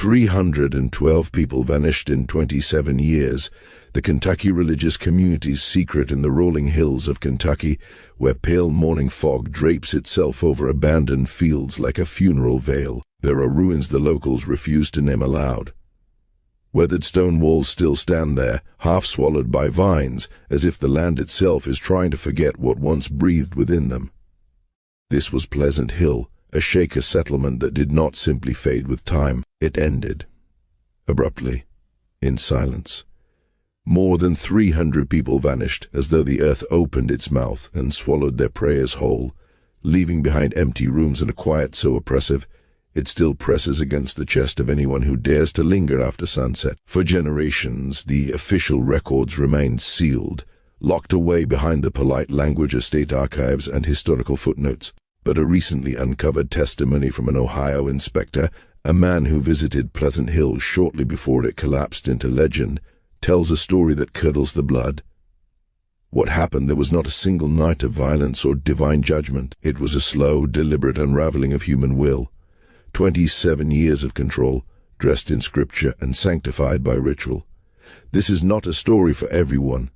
312 people vanished in 27 years. The Kentucky religious community's secret in the rolling hills of Kentucky, where pale morning fog drapes itself over abandoned fields like a funeral veil. There are ruins the locals refuse to name aloud. Weathered stone walls still stand there, half swallowed by vines, as if the land itself is trying to forget what once breathed within them. This was Pleasant Hill, a Shaker settlement that did not simply fade with time. It ended. Abruptly. In silence. More than 300 people vanished, as though the earth opened its mouth and swallowed their prayers whole, leaving behind empty rooms and a quiet so oppressive, it still presses against the chest of anyone who dares to linger after sunset. For generations, the official records remained sealed, locked away behind the polite language of state archives and historical footnotes. But a recently uncovered testimony from an Ohio inspector, a man who visited Pleasant Hill shortly before it collapsed into legend, tells a story that curdles the blood. What happened there was not a single night of violence or divine judgment. It was a slow, deliberate unraveling of human will. 27 years of control, dressed in scripture and sanctified by ritual. This is not a story for everyone.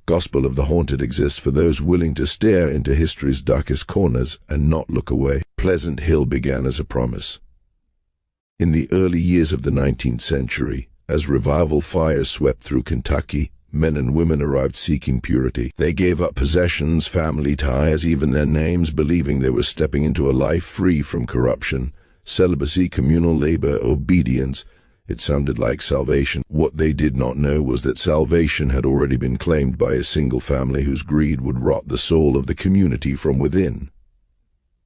Gospel of the haunted exists for those willing to stare into history's darkest corners and not look away. Pleasant Hill began as a promise. In the early years of the 19th century, as revival fires swept through Kentucky, men and women arrived seeking purity. They gave up possessions, family ties, even their names, believing they were stepping into a life free from corruption, celibacy, communal labor, obedience. It sounded like salvation. What they did not know was that salvation had already been claimed by a single family whose greed would rot the soul of the community from within.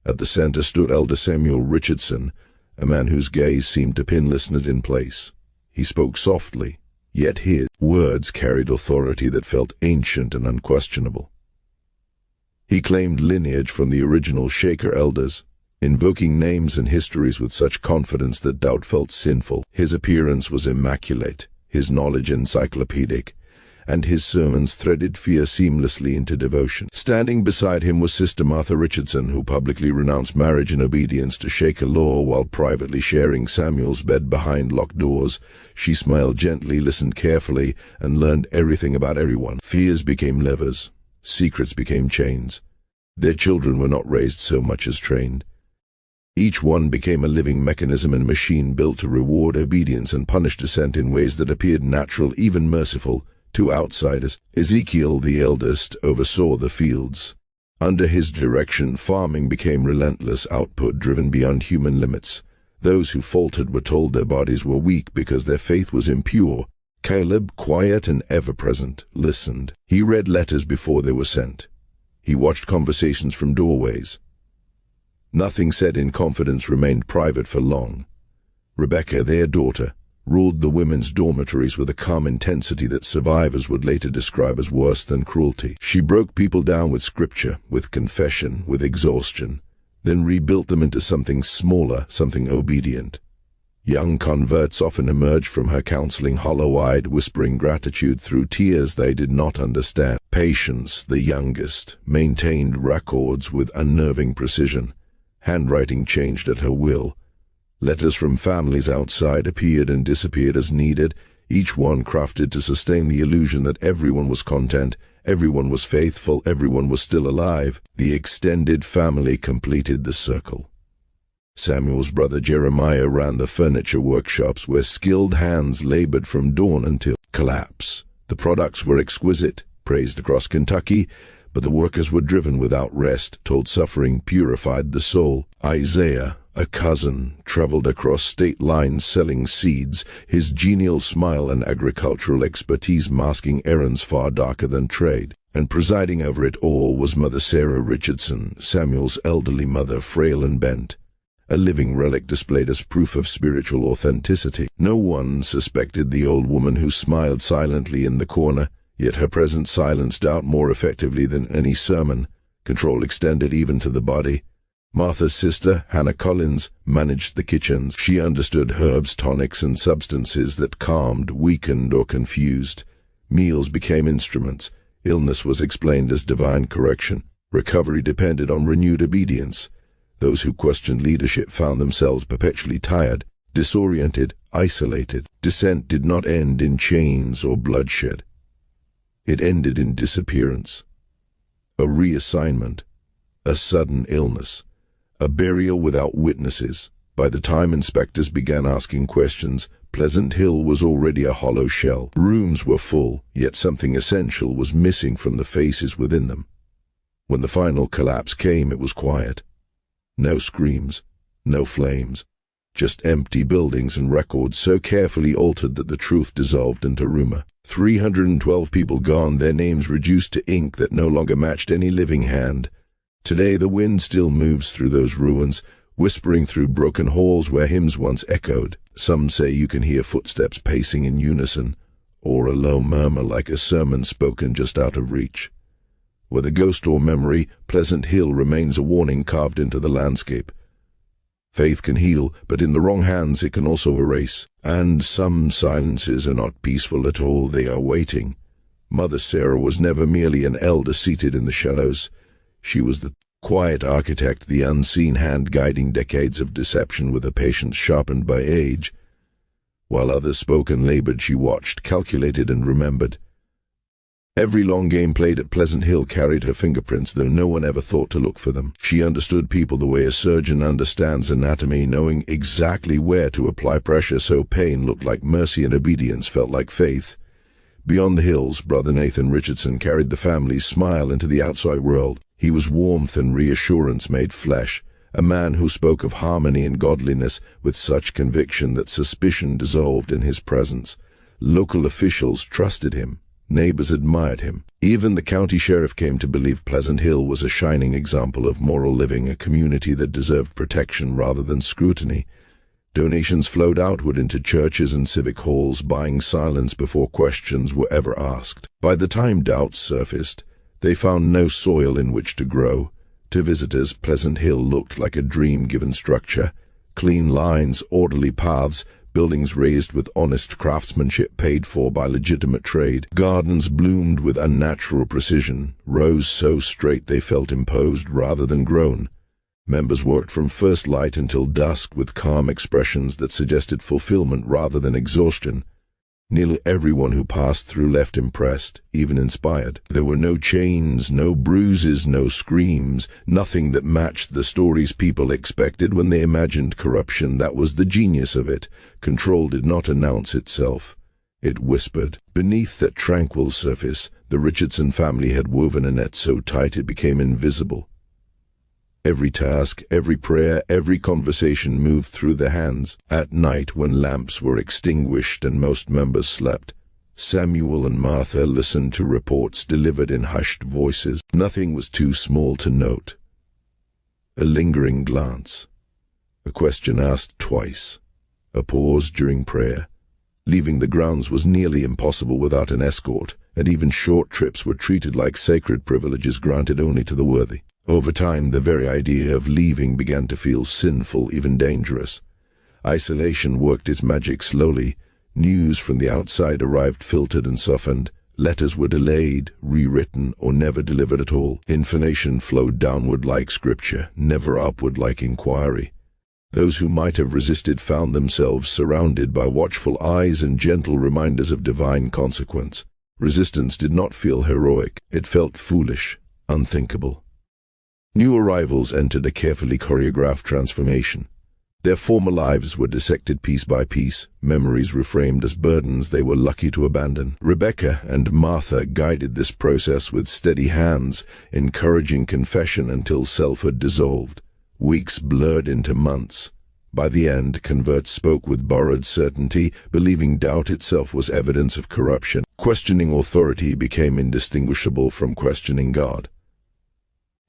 At the center stood Elder Samuel Richardson, a man whose gaze seemed to pin listeners in place. He spoke softly, yet his words carried authority that felt ancient and unquestionable. He claimed lineage from the original Shaker elders, invoking names and histories with such confidence that doubt felt sinful. His appearance was immaculate, his knowledge encyclopedic, and his sermons threaded fear seamlessly into devotion. Standing beside him was Sister Martha Richardson, who publicly renounced marriage in obedience to Shaker law while privately sharing Samuel's bed behind locked doors. She smiled gently, listened carefully, and learned everything about everyone. Fears became levers, secrets became chains. Their children were not raised so much as trained. Each one became a living mechanism and machine built to reward obedience and punish dissent in ways that appeared natural, even merciful, to outsiders. Ezekiel, the eldest, oversaw the fields. Under his direction, farming became relentless, output driven beyond human limits. Those who faltered were told their bodies were weak because their faith was impure. Caleb, quiet and ever-present, listened. He read letters before they were sent. He watched conversations from doorways. Nothing said in confidence remained private for long. Rebecca, their daughter, ruled the women's dormitories with a calm intensity that survivors would later describe as worse than cruelty. She broke people down with scripture, with confession, with exhaustion, then rebuilt them into something smaller, something obedient. Young converts often emerged from her counseling hollow-eyed, whispering gratitude through tears they did not understand. Patience, the youngest, maintained records with unnerving precision. Handwriting changed at her will. Letters from families outside appeared and disappeared as needed, each one crafted to sustain the illusion that everyone was content, everyone was faithful, everyone was still alive. The extended family completed the circle. Samuel's brother Jeremiah ran the furniture workshops where skilled hands labored from dawn until collapse. The products were exquisite, praised across Kentucky, but the workers were driven without rest, told suffering purified the soul. Isaiah, a cousin, traveled across state lines selling seeds, his genial smile and agricultural expertise masking errands far darker than trade. And presiding over it all was Mother Sarah Richardson, Samuel's elderly mother, frail and bent. A living relic displayed as proof of spiritual authenticity. No one suspected the old woman who smiled silently in the corner, yet her presence silenced doubt more effectively than any sermon. Control extended even to the body. Martha's sister, Hannah Collins, managed the kitchens. She understood herbs, tonics, and substances that calmed, weakened, or confused. Meals became instruments. Illness was explained as divine correction. Recovery depended on renewed obedience. Those who questioned leadership found themselves perpetually tired. disoriented, isolated. Descent did not end in chains or bloodshed. It ended in disappearance, a reassignment, a sudden illness, a burial without witnesses. By the time inspectors began asking questions, Pleasant Hill was already a hollow shell. Rooms were full, yet something essential was missing from the faces within them. When the final collapse came, it was quiet. No screams, no flames, just empty buildings and records so carefully altered that the truth dissolved into rumor. 312 people gone, their names reduced to ink that no longer matched any living hand. Today the wind still moves through those ruins, whispering through broken halls where hymns once echoed. Some say you can hear footsteps pacing in unison, or a low murmur like a sermon spoken just out of reach. Whether ghost or memory, Pleasant Hill remains a warning carved into the landscape. Faith can heal, but in the wrong hands it can also erase. And some silences are not peaceful at all, they are waiting. Mother Sarah was never merely an elder seated in the shadows. She was the quiet architect, the unseen hand guiding decades of deception with a patience sharpened by age. While others spoke and labored, she watched, calculated and remembered. Every long game played at Pleasant Hill carried her fingerprints, though no one ever thought to look for them. She understood people the way a surgeon understands anatomy, knowing exactly where to apply pressure so pain looked like mercy and obedience felt like faith. Beyond the hills, Brother Nathan Richardson carried the family's smile into the outside world. He was warmth and reassurance made flesh, a man who spoke of harmony and godliness with such conviction that suspicion dissolved in his presence. Local officials trusted him. Neighbors admired him. Even the county sheriff came to believe Pleasant Hill was a shining example of moral living, a community that deserved protection rather than scrutiny. Donations flowed outward into churches and civic halls, buying silence before questions were ever asked. By the time doubts surfaced, they found no soil in which to grow. To visitors, Pleasant Hill looked like a dream-given structure. Clean lines, orderly paths, buildings raised with honest craftsmanship paid for by legitimate trade. Gardens bloomed with unnatural precision, rows so straight they felt imposed rather than grown. Members worked from first light until dusk with calm expressions that suggested fulfillment rather than exhaustion. Nearly everyone who passed through left impressed, even inspired. There were no chains, no bruises, no screams, nothing that matched the stories people expected when they imagined corruption. That was the genius of it. Control did not announce itself. It whispered. Beneath that tranquil surface, the Richardson family had woven a net so tight it became invisible. Every task, every prayer, every conversation moved through their hands. At night, when lamps were extinguished and most members slept, Samuel and Martha listened to reports delivered in hushed voices. Nothing was too small to note. A lingering glance, a question asked twice, a pause during prayer. Leaving the grounds was nearly impossible without an escort, and even short trips were treated like sacred privileges granted only to the worthy. Over time, the very idea of leaving began to feel sinful, even dangerous. Isolation worked its magic slowly. News from the outside arrived filtered and softened. Letters were delayed, rewritten, or never delivered at all. Information flowed downward like scripture, never upward like inquiry. Those who might have resisted found themselves surrounded by watchful eyes and gentle reminders of divine consequence. Resistance did not feel heroic. It felt foolish, unthinkable. New arrivals entered a carefully choreographed transformation. Their former lives were dissected piece by piece, memories reframed as burdens they were lucky to abandon. Rebecca and Martha guided this process with steady hands, encouraging confession until selfhood dissolved. Weeks blurred into months. By the end, converts spoke with borrowed certainty, believing doubt itself was evidence of corruption. Questioning authority became indistinguishable from questioning God.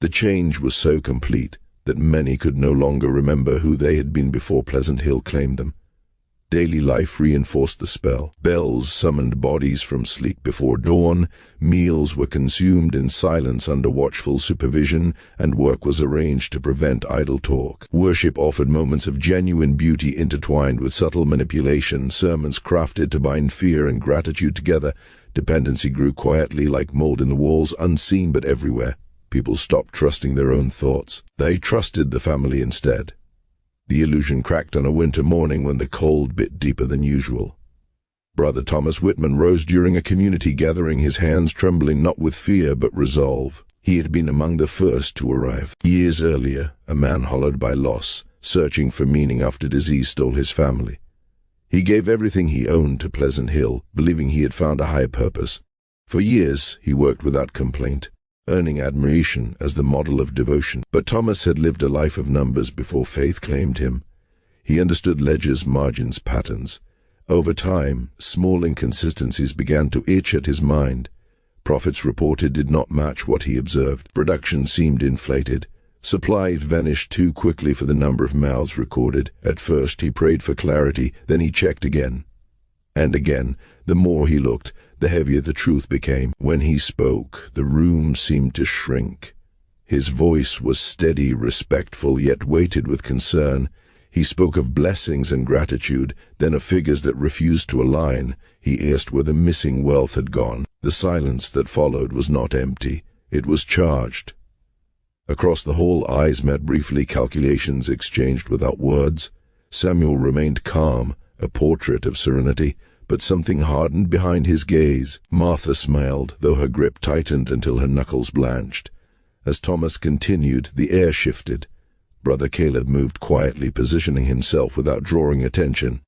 The change was so complete that many could no longer remember who they had been before Pleasant Hill claimed them. Daily life reinforced the spell. Bells summoned bodies from sleep before dawn, meals were consumed in silence under watchful supervision, and work was arranged to prevent idle talk. Worship offered moments of genuine beauty intertwined with subtle manipulation, sermons crafted to bind fear and gratitude together. Dependency grew quietly like mold in the walls, unseen but everywhere. People stopped trusting their own thoughts. They trusted the family instead. The illusion cracked on a winter morning when the cold bit deeper than usual. Brother Thomas Whitman rose during a community gathering, his hands trembling not with fear but resolve. He had been among the first to arrive. Years earlier, a man hollowed by loss, searching for meaning after disease stole his family. He gave everything he owned to Pleasant Hill, believing he had found a higher purpose. For years, he worked without complaint, earning admiration as the model of devotion. But Thomas had lived a life of numbers before faith claimed him. He understood ledgers, margins, patterns. Over time, small inconsistencies began to itch at his mind. Profits reported did not match what he observed. Production seemed inflated. Supplies vanished too quickly for the number of mouths recorded. At first he prayed for clarity, then he checked again. And again, the more he looked, the heavier the truth became. When he spoke, the room seemed to shrink. His voice was steady, respectful, yet weighted with concern. He spoke of blessings and gratitude, then of figures that refused to align. He asked where the missing wealth had gone. The silence that followed was not empty. It was charged. Across the hall, eyes met briefly, calculations exchanged without words. Samuel remained calm, a portrait of serenity, but something hardened behind his gaze. Martha smiled, though her grip tightened until her knuckles blanched. As Thomas continued, the air shifted. Brother Caleb moved quietly, positioning himself without drawing attention.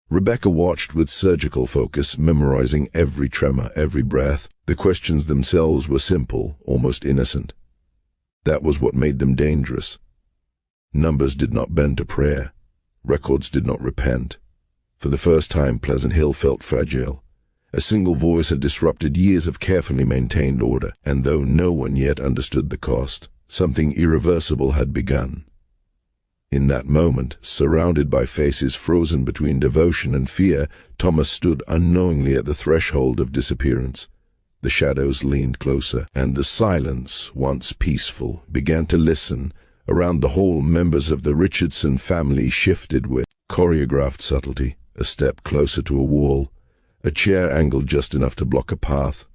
Rebecca watched with surgical focus, memorizing every tremor, every breath. The questions themselves were simple, almost innocent. That was what made them dangerous. Numbers did not bend to prayer. Records did not repent. For the first time, Pleasant Hill felt fragile. A single voice had disrupted years of carefully maintained order, and though no one yet understood the cost, something irreversible had begun. In that moment, surrounded by faces frozen between devotion and fear, Thomas stood unknowingly at the threshold of disappearance. The shadows leaned closer, and the silence, once peaceful, began to listen. Around the hall, members of the Richardson family shifted with choreographed subtlety, a step closer to a wall, a chair angled just enough to block a path.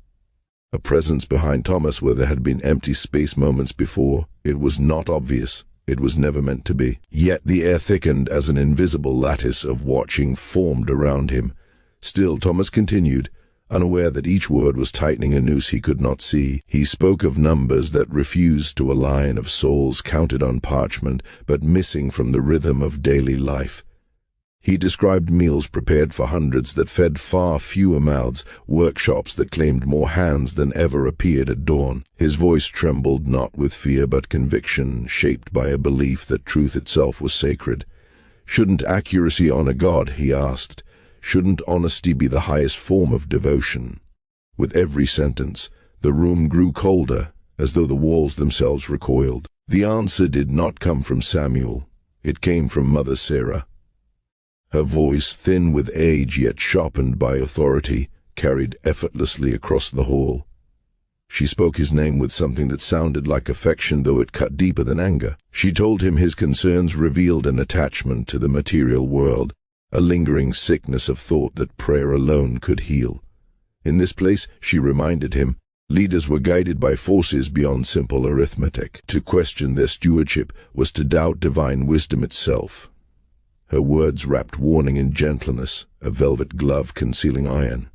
A presence behind Thomas where there had been empty space moments before. It was not obvious. It was never meant to be. Yet the air thickened as an invisible lattice of watching formed around him. Still, Thomas continued, unaware that each word was tightening a noose he could not see. He spoke of numbers that refused to align, of souls counted on parchment, but missing from the rhythm of daily life. He described meals prepared for hundreds that fed far fewer mouths, workshops that claimed more hands than ever appeared at dawn. His voice trembled not with fear but conviction, shaped by a belief that truth itself was sacred. Shouldn't accuracy honor God, he asked. Shouldn't honesty be the highest form of devotion? With every sentence, the room grew colder, as though the walls themselves recoiled. The answer did not come from Samuel. It came from Mother Sarah. Her voice, thin with age yet sharpened by authority, carried effortlessly across the hall. She spoke his name with something that sounded like affection, though it cut deeper than anger. She told him his concerns revealed an attachment to the material world, a lingering sickness of thought that prayer alone could heal. In this place, she reminded him, leaders were guided by forces beyond simple arithmetic. To question their stewardship was to doubt divine wisdom itself. Her words wrapped warning in gentleness, a velvet glove concealing iron.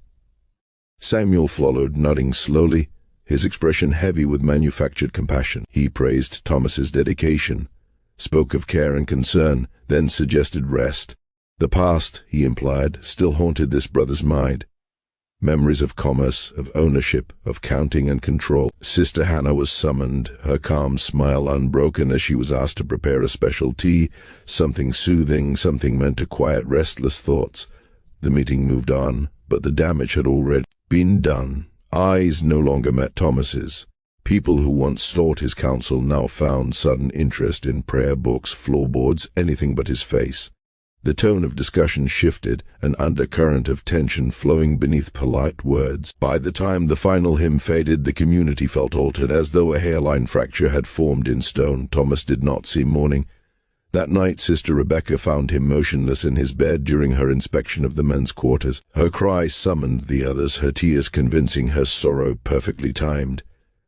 Samuel followed, nodding slowly, his expression heavy with manufactured compassion. He praised Thomas's dedication, spoke of care and concern, then suggested rest. The past, he implied, still haunted this brother's mind. Memories of commerce, of ownership, of counting and control. Sister Hannah was summoned, her calm smile unbroken as she was asked to prepare a special tea, something soothing, something meant to quiet restless thoughts. The meeting moved on, but the damage had already been done. Eyes no longer met Thomas's. People who once sought his counsel now found sudden interest in prayer books, floorboards, anything but his face. The tone of discussion shifted, an undercurrent of tension flowing beneath polite words. By the time the final hymn faded, the community felt altered, as though a hairline fracture had formed in stone. Thomas did not see mourning. That night, Sister Rebecca found him motionless in his bed during her inspection of the men's quarters. Her cry summoned the others, her tears convincing, her sorrow perfectly timed.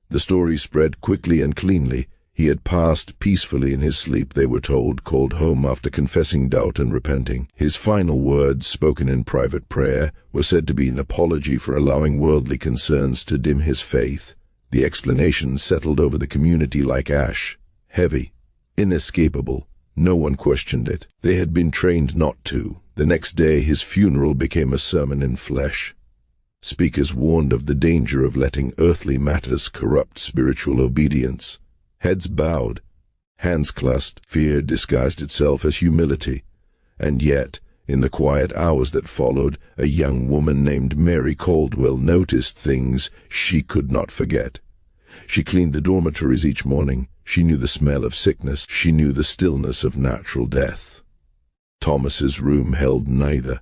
The story spread quickly and cleanly. He had passed peacefully in his sleep, they were told, called home after confessing doubt and repenting. His final words, spoken in private prayer, were said to be an apology for allowing worldly concerns to dim his faith. The explanation settled over the community like ash, heavy, inescapable. No one questioned it. They had been trained not to. The next day his funeral became a sermon in flesh. Speakers warned of the danger of letting earthly matters corrupt spiritual obedience. Heads bowed, hands clasped, fear disguised itself as humility. And yet, in the quiet hours that followed, a young woman named Mary Caldwell noticed things she could not forget. She cleaned the dormitories each morning. She knew the smell of sickness. She knew the stillness of natural death. Thomas's room held neither.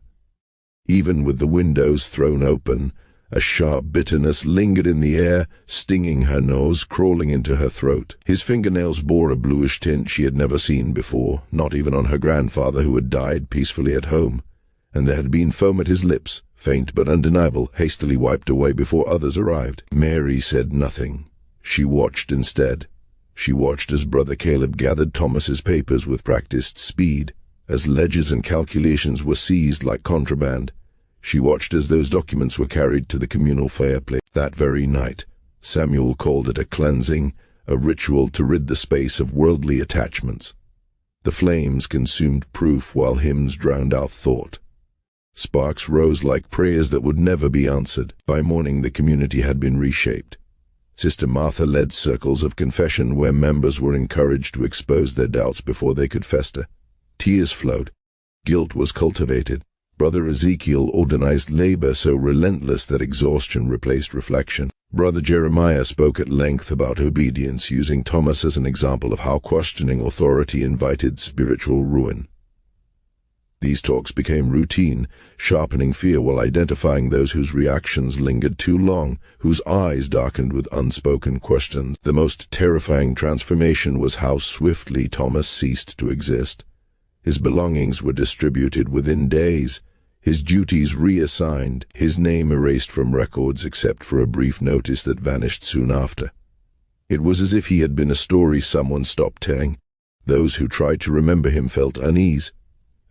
Even with the windows thrown open, a sharp bitterness lingered in the air, stinging her nose, crawling into her throat. His fingernails bore a bluish tint she had never seen before, not even on her grandfather who had died peacefully at home. And there had been foam at his lips, faint but undeniable, hastily wiped away before others arrived. Mary said nothing. She watched instead. She watched as Brother Caleb gathered Thomas's papers with practiced speed, as ledgers and calculations were seized like contraband. She watched as those documents were carried to the communal fireplace. That very night, Samuel called it a cleansing, a ritual to rid the space of worldly attachments. The flames consumed proof while hymns drowned out thought. Sparks rose like prayers that would never be answered. By morning the community had been reshaped. Sister Martha led circles of confession where members were encouraged to expose their doubts before they could fester. Tears flowed. Guilt was cultivated. Brother Ezekiel organized labor so relentless that exhaustion replaced reflection. Brother Jeremiah spoke at length about obedience, using Thomas as an example of how questioning authority invited spiritual ruin. These talks became routine, sharpening fear while identifying those whose reactions lingered too long, whose eyes darkened with unspoken questions. The most terrifying transformation was how swiftly Thomas ceased to exist. His belongings were distributed within days, his duties reassigned, his name erased from records except for a brief notice that vanished soon after. It was as if he had been a story someone stopped telling. Those who tried to remember him felt unease,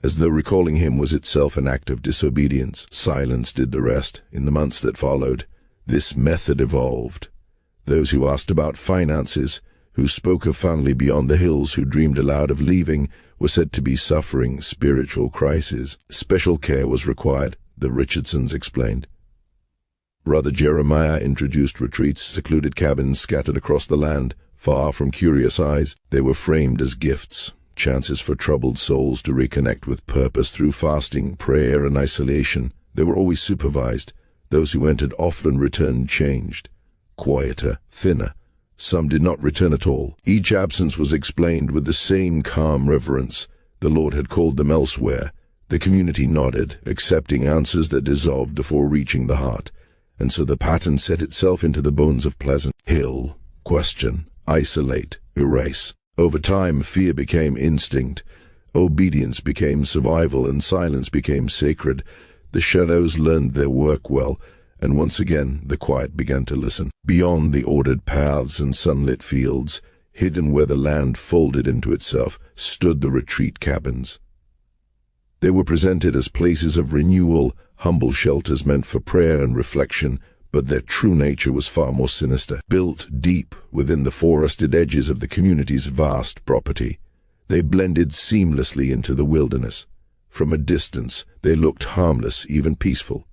as though recalling him was itself an act of disobedience. Silence did the rest. In the months that followed, this method evolved. Those who asked about finances, who spoke of family beyond the hills, who dreamed aloud of leaving, were said to be suffering spiritual crises. Special care was required, the Richardsons explained. Brother Jeremiah introduced retreats, secluded cabins scattered across the land, far from curious eyes. They were framed as gifts, chances for troubled souls to reconnect with purpose through fasting, prayer, and isolation. They were always supervised. Those who entered often returned changed, quieter, thinner. Some did not return at all. Each absence was explained with the same calm reverence. The Lord had called them elsewhere. The community nodded, accepting answers that dissolved before reaching the heart. And so the pattern set itself into the bones of Pleasant Hill. Question, isolate, erase. Over time, fear became instinct. Obedience became survival, and silence became sacred. The shadows learned their work well, and once again the quiet began to listen. Beyond the ordered paths and sunlit fields, hidden where the land folded into itself, stood the retreat cabins. They were presented as places of renewal, humble shelters meant for prayer and reflection, but their true nature was far more sinister. Built deep within the forested edges of the community's vast property, they blended seamlessly into the wilderness. From a distance, they looked harmless, even peaceful.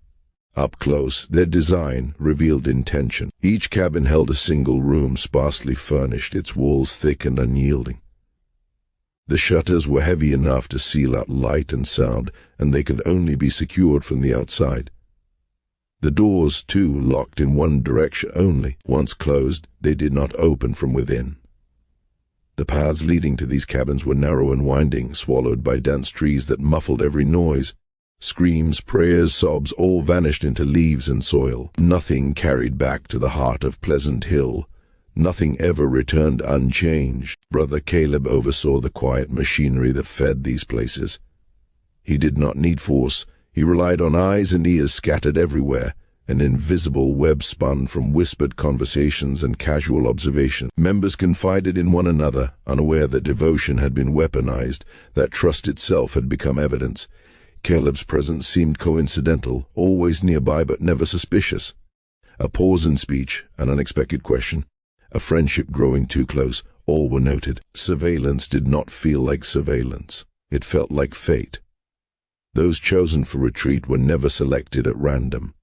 Up close, their design revealed intention. Each cabin held a single room, sparsely furnished, its walls thick and unyielding. The shutters were heavy enough to seal out light and sound, and they could only be secured from the outside. The doors, too, locked in one direction only. Once closed, they did not open from within. The paths leading to these cabins were narrow and winding, swallowed by dense trees that muffled every noise. Screams, prayers, sobs, all vanished into leaves and soil. Nothing carried back to the heart of Pleasant Hill. Nothing ever returned unchanged. Brother Caleb oversaw the quiet machinery that fed these places. He did not need force. He relied on eyes and ears scattered everywhere, an invisible web spun from whispered conversations and casual observation. Members confided in one another, unaware that devotion had been weaponized, that trust itself had become evidence. Caleb's presence seemed coincidental, always nearby but never suspicious. A pause in speech, an unexpected question, a friendship growing too close, all were noted. Surveillance did not feel like surveillance. It felt like fate. Those chosen for retreat were never selected at random.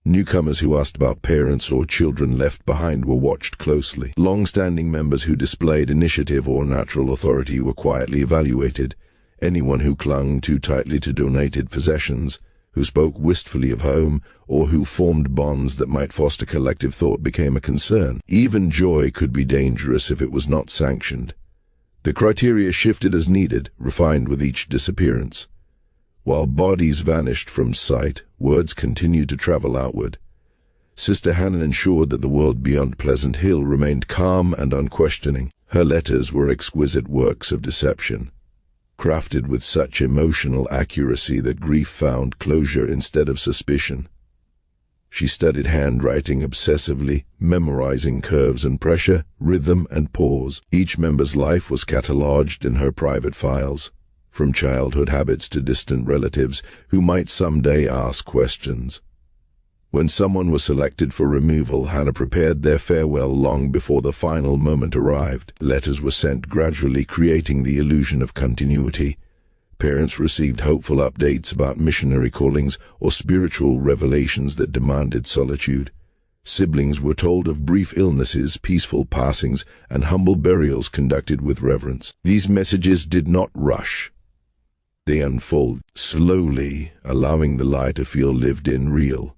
Newcomers who asked about parents or children left behind were watched closely. Long-standing members who displayed initiative or natural authority were quietly evaluated. Anyone who clung too tightly to donated possessions, who spoke wistfully of home, or who formed bonds that might foster collective thought became a concern. Even joy could be dangerous if it was not sanctioned. The criteria shifted as needed, refined with each disappearance. While bodies vanished from sight, words continued to travel outward. Sister Hannah ensured that the world beyond Pleasant Hill remained calm and unquestioning. Her letters were exquisite works of deception, crafted with such emotional accuracy that grief found closure instead of suspicion. She studied handwriting obsessively, memorizing curves and pressure, rhythm and pause. Each member's life was catalogued in her private files, from childhood habits to distant relatives who might someday ask questions. When someone was selected for removal, Hannah prepared their farewell long before the final moment arrived. Letters were sent gradually, creating the illusion of continuity. Parents received hopeful updates about missionary callings or spiritual revelations that demanded solitude. Siblings were told of brief illnesses, peaceful passings, and humble burials conducted with reverence. These messages did not rush. They unfolded slowly, allowing the lie to feel lived in, real.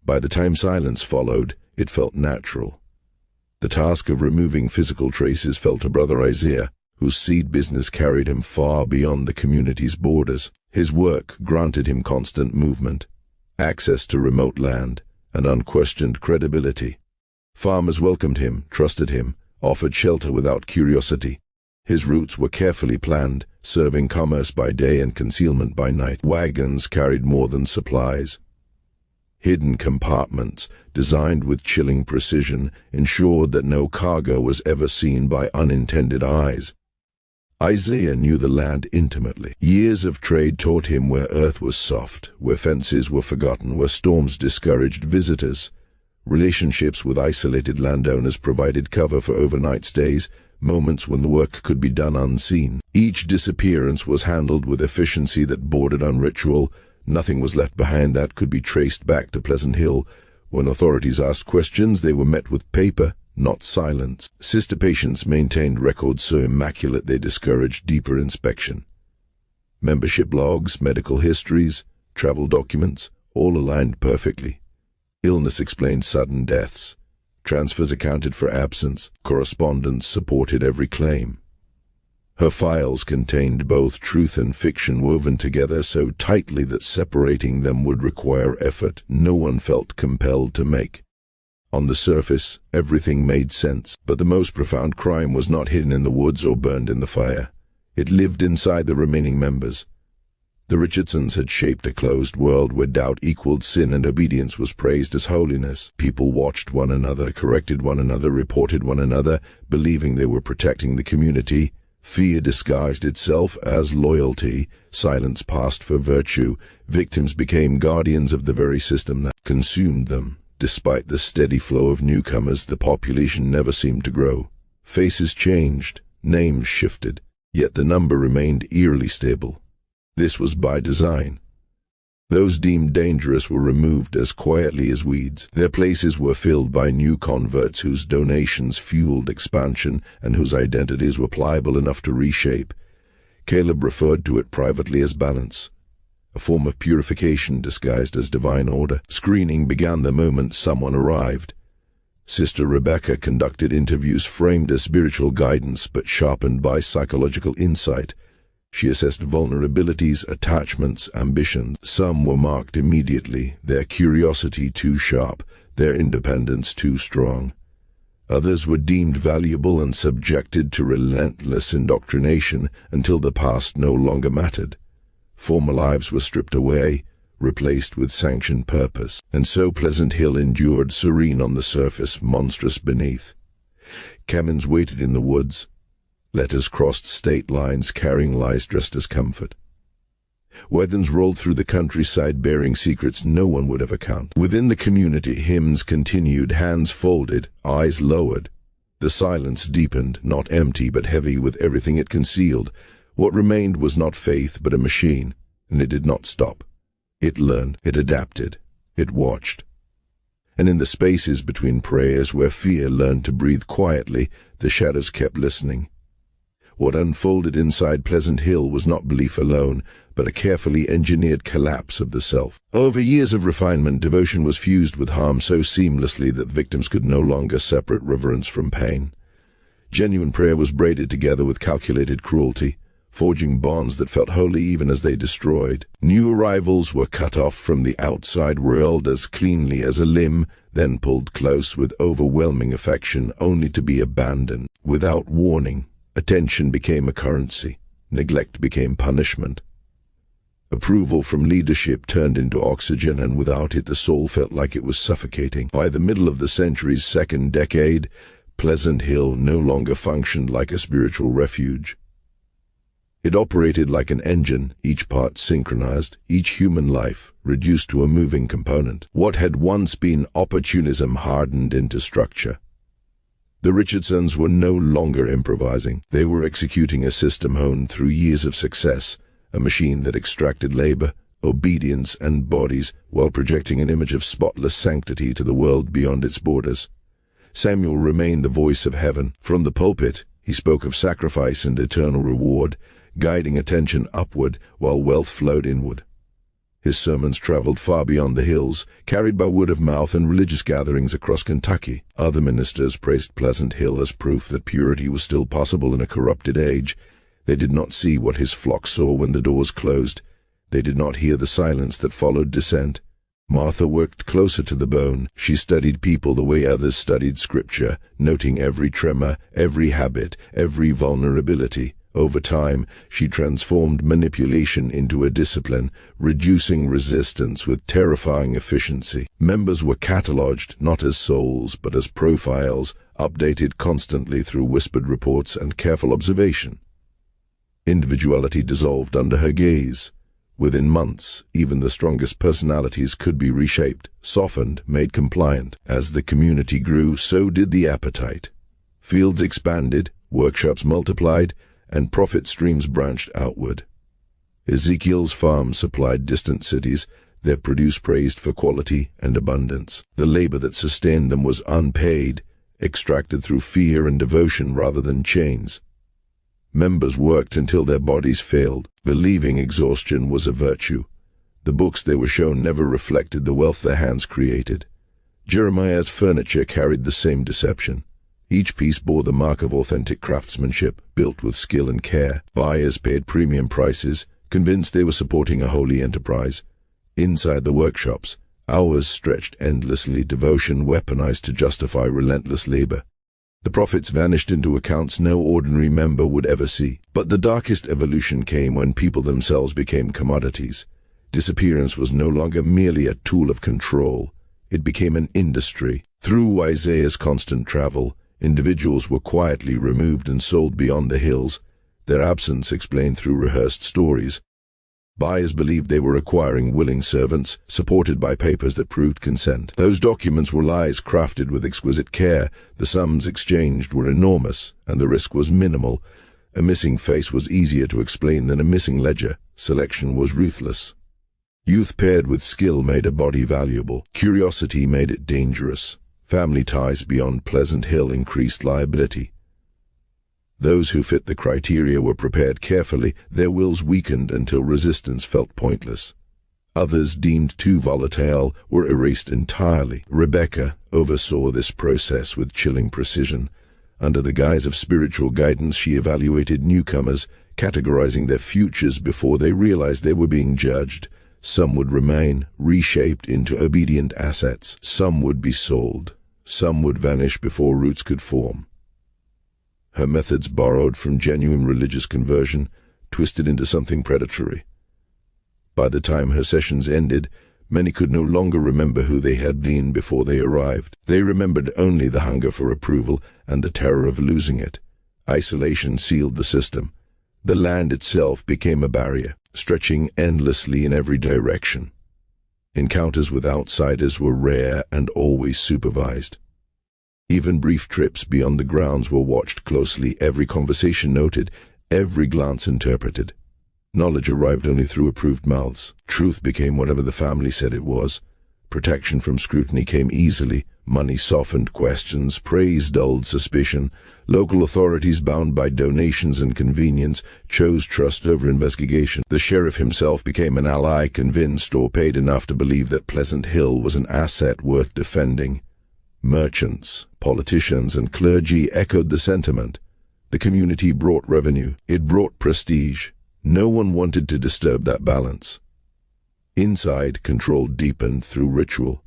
By the time silence followed, it felt natural. The task of removing physical traces fell to Brother Isaiah, whose seed business carried him far beyond the community's borders. His work granted him constant movement, access to remote land, and unquestioned credibility. Farmers welcomed him, trusted him, offered shelter without curiosity. His routes were carefully planned, serving commerce by day and concealment by night. Wagons carried more than supplies. Hidden compartments, designed with chilling precision, ensured that no cargo was ever seen by unintended eyes. Isaiah knew the land intimately. Years of trade taught him where earth was soft, where fences were forgotten, where storms discouraged visitors. Relationships with isolated landowners provided cover for overnight stays, moments when the work could be done unseen. Each disappearance was handled with efficiency that bordered on ritual. Nothing was left behind that could be traced back to Pleasant Hill. When authorities asked questions, they were met with paper, not silence. Sister patients maintained records so immaculate they discouraged deeper inspection. Membership logs, medical histories, travel documents, all aligned perfectly. Illness explained sudden deaths. Transfers accounted for absence. Correspondence supported every claim. Her files contained both truth and fiction woven together so tightly that separating them would require effort no one felt compelled to make. On the surface, everything made sense, but the most profound crime was not hidden in the woods or burned in the fire. It lived inside the remaining members. The Richardsons had shaped a closed world where doubt equaled sin and obedience was praised as holiness. People watched one another, corrected one another, reported one another, believing they were protecting the community. Fear disguised itself as loyalty. Silence passed for virtue. Victims became guardians of the very system that consumed them. Despite the steady flow of newcomers, the population never seemed to grow. Faces changed, names shifted, yet the number remained eerily stable. This was by design. Those deemed dangerous were removed as quietly as weeds. Their places were filled by new converts whose donations fueled expansion and whose identities were pliable enough to reshape. Caleb referred to it privately as balance, a form of purification disguised as divine order. Screening began the moment someone arrived. Sister Rebecca conducted interviews framed as spiritual guidance but sharpened by psychological insight. She assessed vulnerabilities, attachments, ambitions. Some were marked immediately, their curiosity too sharp, their independence too strong. Others were deemed valuable and subjected to relentless indoctrination until the past no longer mattered. Former lives were stripped away, replaced with sanctioned purpose. And so Pleasant Hill endured, serene on the surface, monstrous beneath. Cabins waited in the woods. Letters crossed state lines, carrying lies dressed as comfort. Wagons rolled through the countryside bearing secrets no one would ever count. Within the community, hymns continued, hands folded, eyes lowered. The silence deepened, not empty but heavy with everything it concealed. What remained was not faith but a machine, and it did not stop. It learned, it adapted, it watched. And in the spaces between prayers where fear learned to breathe quietly, the shadows kept listening. What unfolded inside Pleasant Hill was not belief alone, but a carefully engineered collapse of the self. Over years of refinement, devotion was fused with harm so seamlessly that victims could no longer separate reverence from pain. Genuine prayer was braided together with calculated cruelty, forging bonds that felt holy even as they destroyed. New arrivals were cut off from the outside world as cleanly as a limb, then pulled close with overwhelming affection, only to be abandoned. Without warning, attention became a currency. Neglect became punishment. Approval from leadership turned into oxygen, and without it the soul felt like it was suffocating. By the middle of the century's second decade, Pleasant Hill no longer functioned like a spiritual refuge. It operated like an engine, each part synchronized, each human life reduced to a moving component. What had once been opportunism hardened into structure. The Richardsons were no longer improvising. They were executing a system honed through years of success, a machine that extracted labor, obedience, and bodies while projecting an image of spotless sanctity to the world beyond its borders. Samuel remained the voice of heaven. From the pulpit, he spoke of sacrifice and eternal reward, guiding attention upward while wealth flowed inward. His sermons traveled far beyond the hills, carried by word of mouth and religious gatherings across Kentucky. Other ministers praised Pleasant Hill as proof that purity was still possible in a corrupted age. They did not see what his flock saw when the doors closed. They did not hear the silence that followed dissent. Martha worked closer to the bone. She studied people the way others studied scripture, noting every tremor, every habit, every vulnerability. Over time, she transformed manipulation into a discipline, reducing resistance with terrifying efficiency. Members were cataloged not as souls but as profiles, updated constantly through whispered reports and careful observation. Individuality dissolved under her gaze. Within months, even the strongest personalities could be reshaped, softened, made compliant. As the community grew, so did the appetite. Fields expanded, workshops multiplied, and profit streams branched outward. Ezekiel's farm supplied distant cities, their produce praised for quality and abundance. The labor that sustained them was unpaid, extracted through fear and devotion rather than chains. Members worked until their bodies failed, believing exhaustion was a virtue. The books they were shown never reflected the wealth their hands created. Jeremiah's furniture carried the same deception. Each piece bore the mark of authentic craftsmanship, built with skill and care. Buyers paid premium prices, convinced they were supporting a holy enterprise. Inside the workshops, hours stretched endlessly, devotion weaponized to justify relentless labor. The profits vanished into accounts no ordinary member would ever see. But the darkest evolution came when people themselves became commodities. Disappearance was no longer merely a tool of control. It became an industry. Through Isaiah's constant travel, individuals were quietly removed and sold beyond the hills, their absence explained through rehearsed stories. Buyers believed they were acquiring willing servants, supported by papers that proved consent. Those documents were lies crafted with exquisite care. The sums exchanged were enormous, and the risk was minimal. A missing face was easier to explain than a missing ledger. Selection was ruthless. Youth paired with skill made a body valuable. Curiosity made it dangerous. Family ties beyond Pleasant Hill increased liability. Those who fit the criteria were prepared carefully, their wills weakened until resistance felt pointless. Others, deemed too volatile, were erased entirely. Rebecca oversaw this process with chilling precision. Under the guise of spiritual guidance, she evaluated newcomers, categorizing their futures before they realized they were being judged. Some would remain, reshaped into obedient assets. Some would be sold. Some would vanish before roots could form. Her methods borrowed from genuine religious conversion, twisted into something predatory. By the time her sessions ended, many could no longer remember who they had been before they arrived. They remembered only the hunger for approval and the terror of losing it. Isolation sealed the system. The land itself became a barrier, stretching endlessly in every direction. Encounters with outsiders were rare and always supervised. Even brief trips beyond the grounds were watched closely, every conversation noted, every glance interpreted. Knowledge arrived only through approved mouths. Truth became whatever the family said it was. Protection from scrutiny came easily. Money softened questions. Praise dulled suspicion. Local authorities, bound by donations and convenience, chose trust over investigation. The sheriff himself became an ally, convinced or paid enough to believe that Pleasant Hill was an asset worth defending. Merchants, politicians, and clergy echoed the sentiment. The community brought revenue. It brought prestige. No one wanted to disturb that balance. Inside, control deepened through ritual.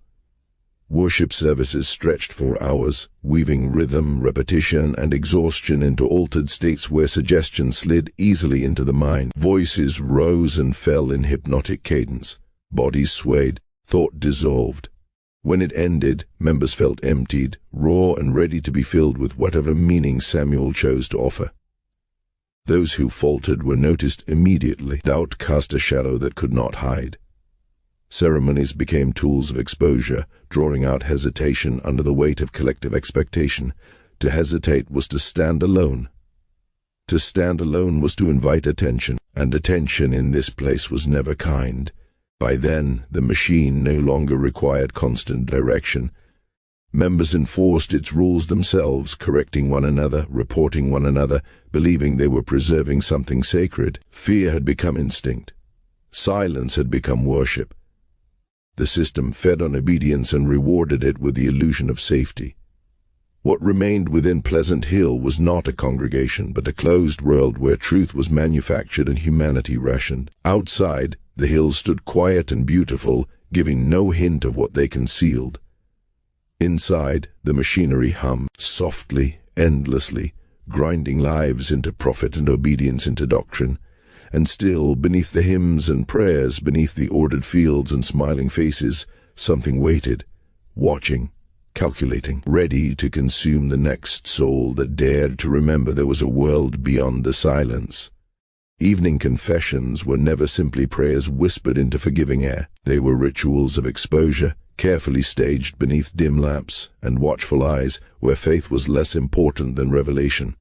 Worship services stretched for hours, weaving rhythm, repetition, and exhaustion into altered states where suggestion slid easily into the mind. Voices rose and fell in hypnotic cadence. Bodies swayed, thought dissolved. When it ended, members felt emptied, raw and ready to be filled with whatever meaning Samuel chose to offer. Those who faltered were noticed immediately. Doubt cast a shadow that could not hide. Ceremonies became tools of exposure, drawing out hesitation under the weight of collective expectation. To hesitate was to stand alone. To stand alone was to invite attention, and attention in this place was never kind. By then, the machine no longer required constant direction. Members enforced its rules themselves, correcting one another, reporting one another, believing they were preserving something sacred. Fear had become instinct. Silence had become worship. The system fed on obedience and rewarded it with the illusion of safety. What remained within Pleasant Hill was not a congregation, but a closed world where truth was manufactured and humanity rationed. Outside, the hills stood quiet and beautiful, giving no hint of what they concealed. Inside, the machinery hummed, softly, endlessly, grinding lives into profit and obedience into doctrine. And still, beneath the hymns and prayers, beneath the ordered fields and smiling faces, something waited, watching, calculating, ready to consume the next soul that dared to remember there was a world beyond the silence. Evening confessions were never simply prayers whispered into forgiving air. They were rituals of exposure, carefully staged beneath dim lamps and watchful eyes, where faith was less important than revelation.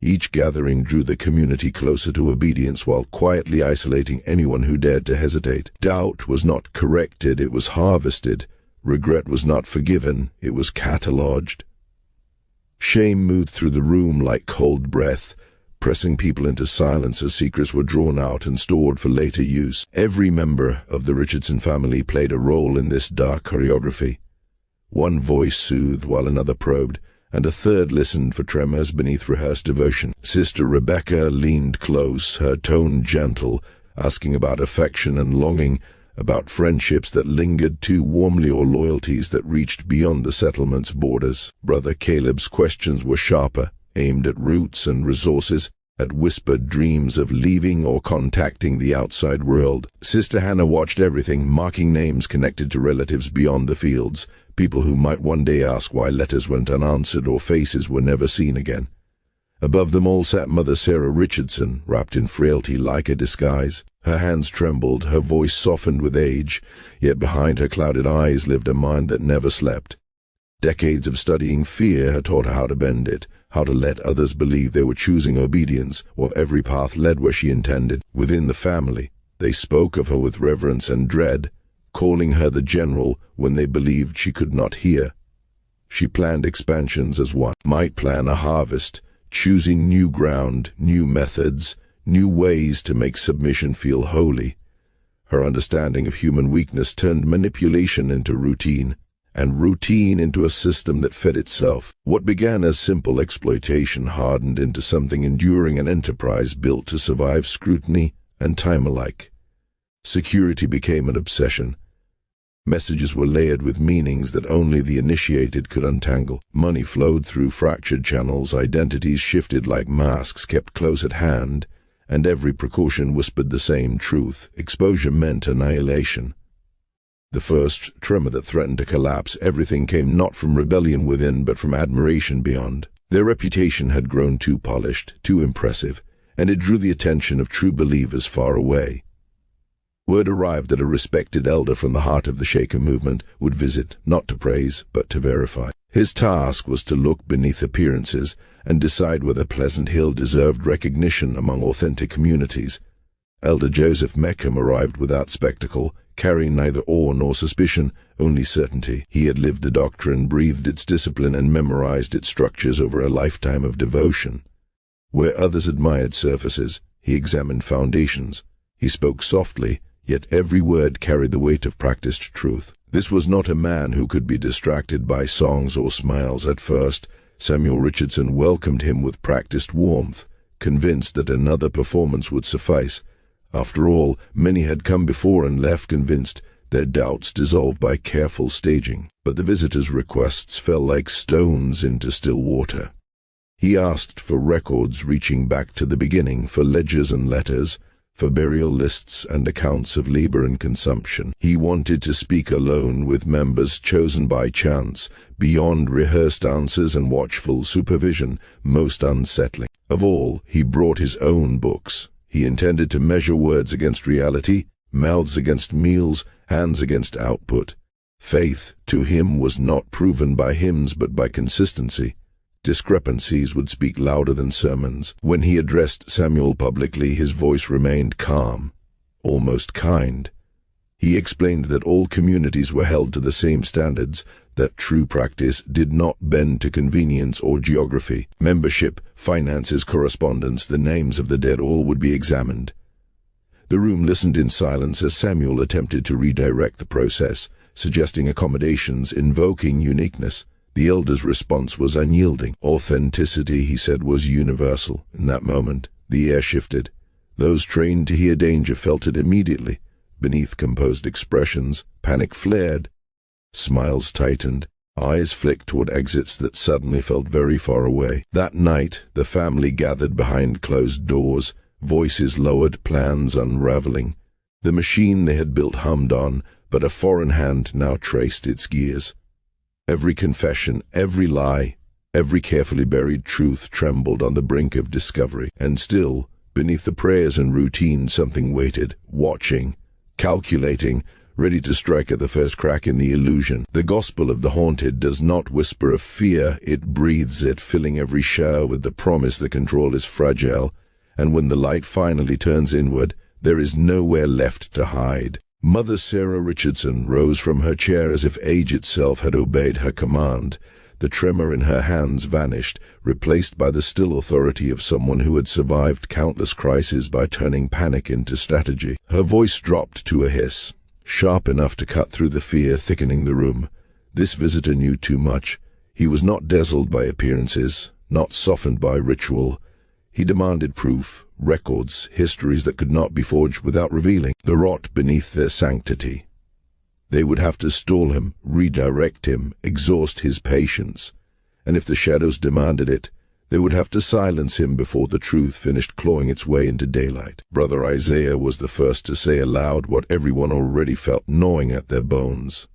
Each gathering drew the community closer to obedience while quietly isolating anyone who dared to hesitate. Doubt was not corrected, it was harvested. Regret was not forgiven, it was catalogued. Shame moved through the room like cold breath, pressing people into silence as secrets were drawn out and stored for later use. Every member of the Richardson family played a role in this dark choreography. One voice soothed while another probed, and a third listened for tremors beneath rehearsed devotion. Sister Rebecca leaned close, her tone gentle, asking about affection and longing, about friendships that lingered too warmly or loyalties that reached beyond the settlement's borders. Brother Caleb's questions were sharper, aimed at roots and resources, at whispered dreams of leaving or contacting the outside world. Sister Hannah watched everything, marking names connected to relatives beyond the fields, people who might one day ask why letters went unanswered or faces were never seen again. Above them all sat Mother Sarah Richardson, wrapped in frailty like a disguise. Her hands trembled, her voice softened with age, yet behind her clouded eyes lived a mind that never slept. Decades of studying fear had taught her how to bend it, how to let others believe they were choosing obedience, while every path led where she intended. Within the family, they spoke of her with reverence and dread, calling her the general when they believed she could not hear. She planned expansions as one might plan a harvest, choosing new ground, new methods, new ways to make submission feel holy. Her understanding of human weakness turned manipulation into routine, and routine into a system that fed itself. What began as simple exploitation hardened into something enduring, an enterprise built to survive scrutiny and time alike. Security became an obsession. Messages were layered with meanings that only the initiated could untangle. Money flowed through fractured channels, identities shifted like masks kept close at hand, and every precaution whispered the same truth: exposure meant annihilation. The first tremor that threatened to collapse everything came not from rebellion within, but from admiration beyond. Their reputation had grown too polished, too impressive, and it drew the attention of true believers far away. Word arrived that a respected elder from the heart of the Shaker movement would visit, not to praise, but to verify. His task was to look beneath appearances and decide whether Pleasant Hill deserved recognition among authentic communities. Elder Joseph Meckham arrived without spectacle, carrying neither awe nor suspicion, only certainty. He had lived the doctrine, breathed its discipline, and memorized its structures over a lifetime of devotion. Where others admired surfaces, he examined foundations. He spoke softly, yet every word carried the weight of practiced truth. This was not a man who could be distracted by songs or smiles. At first, Samuel Richardson welcomed him with practiced warmth, convinced that another performance would suffice. After all, many had come before and left convinced, their doubts dissolved by careful staging. But the visitor's requests fell like stones into still water. He asked for records reaching back to the beginning, for ledgers and letters, for burial lists and accounts of labor and consumption. He wanted to speak alone with members chosen by chance, beyond rehearsed answers and watchful supervision. Most unsettling of all, he brought his own books. He intended to measure words against reality, mouths against meals, hands against output. Faith, to him, was not proven by hymns but by consistency. Discrepancies would speak louder than sermons. When he addressed Samuel publicly, his voice remained calm, almost kind. He explained that all communities were held to the same standards, that true practice did not bend to convenience or geography. Membership, finances, correspondence, the names of the dead, all would be examined. The room listened in silence as Samuel attempted to redirect the process, suggesting accommodations, invoking uniqueness. The elder's response was unyielding. Authenticity, he said, was universal. In that moment, the air shifted. Those trained to hear danger felt it immediately. Beneath composed expressions, panic flared. Smiles tightened. Eyes flicked toward exits that suddenly felt very far away. That night, the family gathered behind closed doors, voices lowered, plans unraveling. The machine they had built hummed on, but a foreign hand now traced its gears. Every confession, every lie, every carefully buried truth trembled on the brink of discovery. And still, beneath the prayers and routine, something waited, watching, calculating, ready to strike at the first crack in the illusion. The gospel of the haunted does not whisper of fear, it breathes it, filling every shower with the promise that control is fragile, and when the light finally turns inward, there is nowhere left to hide. Mother Sarah Richardson rose from her chair as if age itself had obeyed her command. The tremor in her hands vanished, replaced by the still authority of someone who had survived countless crises by turning panic into strategy. Her voice dropped to a hiss, sharp enough to cut through the fear thickening the room. This visitor knew too much. He was not dazzled by appearances, not softened by ritual. He demanded proof, records, histories that could not be forged without revealing the rot beneath their sanctity. They would have to stall him, redirect him, exhaust his patience. And if the shadows demanded it, they would have to silence him before the truth finished clawing its way into daylight. Brother Isaiah was the first to say aloud what everyone already felt gnawing at their bones.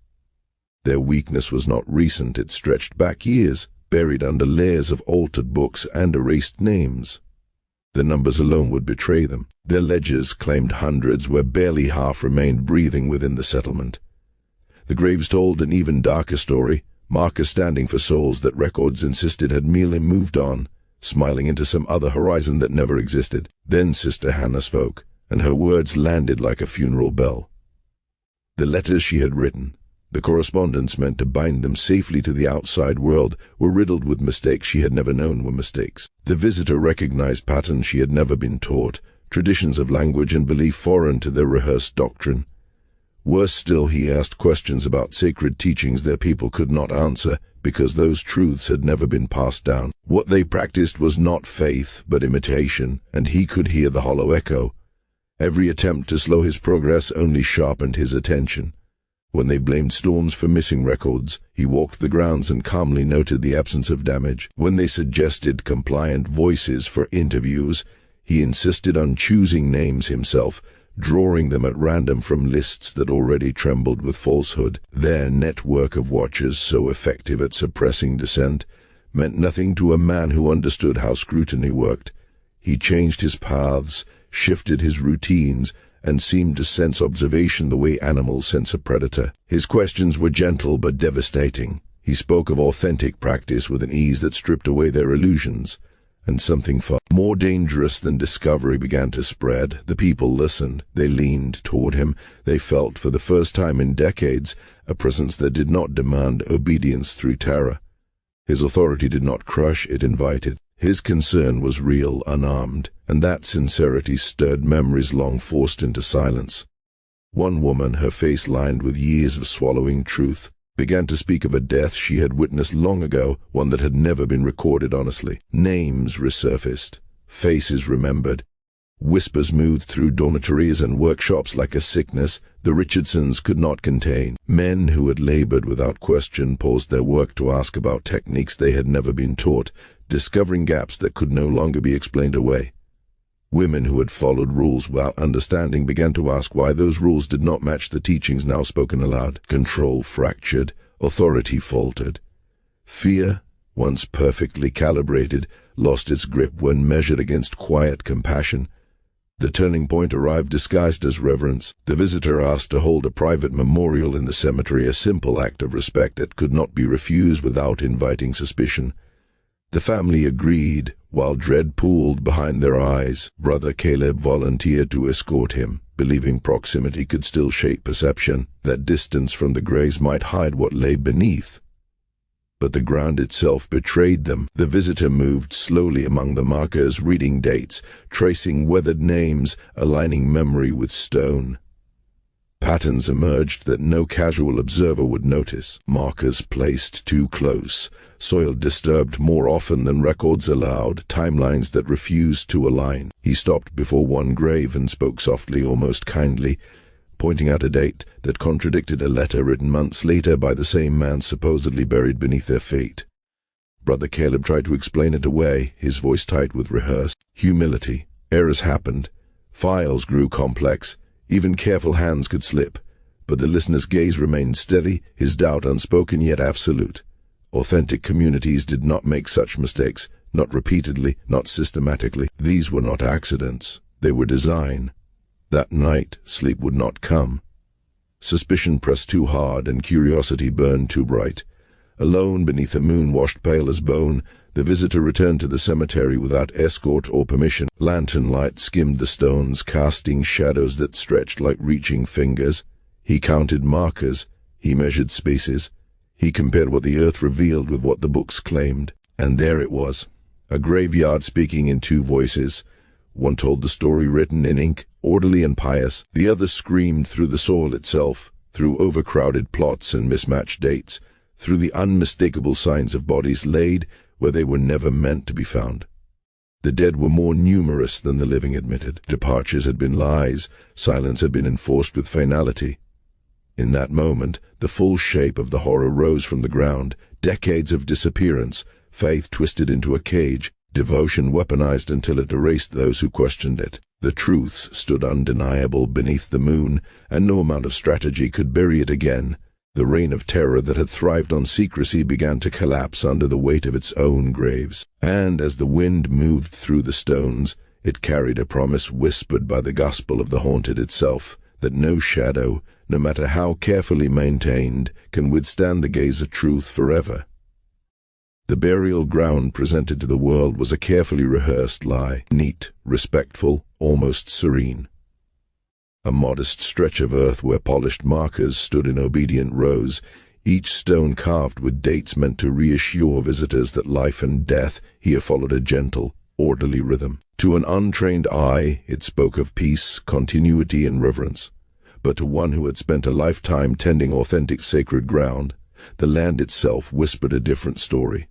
Their weakness was not recent, it stretched back years, buried under layers of altered books and erased names. The numbers alone would betray them. Their ledgers claimed hundreds where barely half remained breathing within the settlement. The graves told an even darker story, markers standing for souls that records insisted had merely moved on, smiling into some other horizon that never existed. Then Sister Hannah spoke, and her words landed like a funeral bell. The letters she had written, the correspondence meant to bind them safely to the outside world, were riddled with mistakes she had never known were mistakes. The visitor recognized patterns she had never been taught, traditions of language and belief foreign to their rehearsed doctrine. Worse still, he asked questions about sacred teachings their people could not answer because those truths had never been passed down. What they practiced was not faith, but imitation, and he could hear the hollow echo. Every attempt to slow his progress only sharpened his attention. When they blamed storms for missing records, he walked the grounds and calmly noted the absence of damage. When they suggested compliant voices for interviews, He insisted on choosing names himself, drawing them at random from lists that already trembled with falsehood. Their network of watchers, so effective at suppressing dissent, meant nothing to a man who understood how scrutiny worked. He changed his paths, shifted his routines, and seemed to sense observation the way animals sense a predator. His questions were gentle but devastating. He spoke of authentic practice with an ease that stripped away their illusions. And something far more dangerous than discovery began to spread. The people listened. They leaned toward him. They felt, for the first time in decades, a presence that did not demand obedience through terror. His authority did not crush, it invited. His concern was real, unarmed, and that sincerity stirred memories long forced into silence. One woman, her face lined with years of swallowing truth, began to speak of a death she had witnessed long ago, one that had never been recorded honestly. Names resurfaced, faces remembered. Whispers moved through dormitories and workshops like a sickness the Richardsons could not contain. Men who had labored without question paused their work to ask about techniques they had never been taught, discovering gaps that could no longer be explained away. Women who had followed rules without understanding began to ask why those rules did not match the teachings now spoken aloud. Control fractured, authority faltered. Fear, once perfectly calibrated, lost its grip when measured against quiet compassion. The turning point arrived disguised as reverence. The visitor asked to hold a private memorial in the cemetery, a simple act of respect that could not be refused without inviting suspicion. The family agreed, while dread pooled behind their eyes. Brother Caleb volunteered to escort him, believing proximity could still shape perception, that distance from the graves might hide what lay beneath. But the ground itself betrayed them. The visitor moved slowly among the markers, reading dates, tracing weathered names, aligning memory with stone. Patterns emerged that no casual observer would notice. Markers placed too close, soil disturbed more often than records allowed, timelines that refused to align. He stopped before one grave and spoke softly, almost kindly, pointing out a date that contradicted a letter written months later by the same man supposedly buried beneath their fate. Brother Caleb tried to explain it away, his voice tight with rehearsed humility. Errors happened. Files grew complex. Even careful hands could slip. But the listener's gaze remained steady, his doubt unspoken yet absolute. Authentic communities did not make such mistakes, not repeatedly, not systematically. These were not accidents. They were design. That night, sleep would not come. Suspicion pressed too hard and curiosity burned too bright. Alone beneath a moon washed pale as bone, the visitor returned to the cemetery without escort or permission. Lantern light skimmed the stones, casting shadows that stretched like reaching fingers. He counted markers. He measured spaces. He compared what the earth revealed with what the books claimed. And there it was, a graveyard speaking in two voices. One told the story written in ink, orderly and pious. The other screamed through the soil itself, through overcrowded plots and mismatched dates, through the unmistakable signs of bodies laid where they were never meant to be found. The dead were more numerous than the living admitted. Departures had been lies. Silence had been enforced with finality. In that moment, the full shape of the horror rose from the ground. Decades of disappearance, faith twisted into a cage, devotion weaponized until it erased those who questioned it. The truths stood undeniable beneath the moon, and no amount of strategy could bury it again. The reign of terror that had thrived on secrecy began to collapse under the weight of its own graves. And as the wind moved through the stones, it carried a promise whispered by the gospel of the haunted itself, that no shadow, no matter how carefully maintained, can withstand the gaze of truth forever. The burial ground presented to the world was a carefully rehearsed lie, neat, respectful, almost serene. A modest stretch of earth where polished markers stood in obedient rows, each stone carved with dates meant to reassure visitors that life and death here followed a gentle, orderly rhythm. To an untrained eye, it spoke of peace, continuity, and reverence. But to one who had spent a lifetime tending authentic sacred ground, the land itself whispered a different story.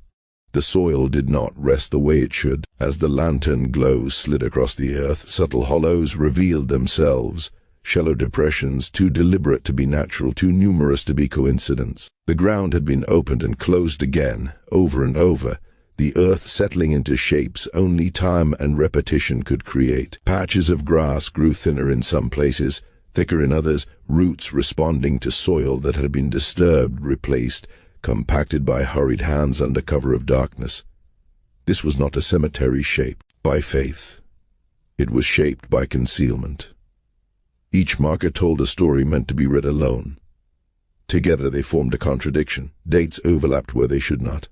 The soil did not rest the way it should. As the lantern glow slid across the earth, subtle hollows revealed themselves, shallow depressions too deliberate to be natural, too numerous to be coincidence. The ground had been opened and closed again, over and over, the earth settling into shapes only time and repetition could create. Patches of grass grew thinner in some places, thicker in others, roots responding to soil that had been disturbed, replaced, compacted by hurried hands under cover of darkness. This was not a cemetery shaped by faith. It was shaped by concealment. Each marker told a story meant to be read alone. Together they formed a contradiction. Dates overlapped where they should not.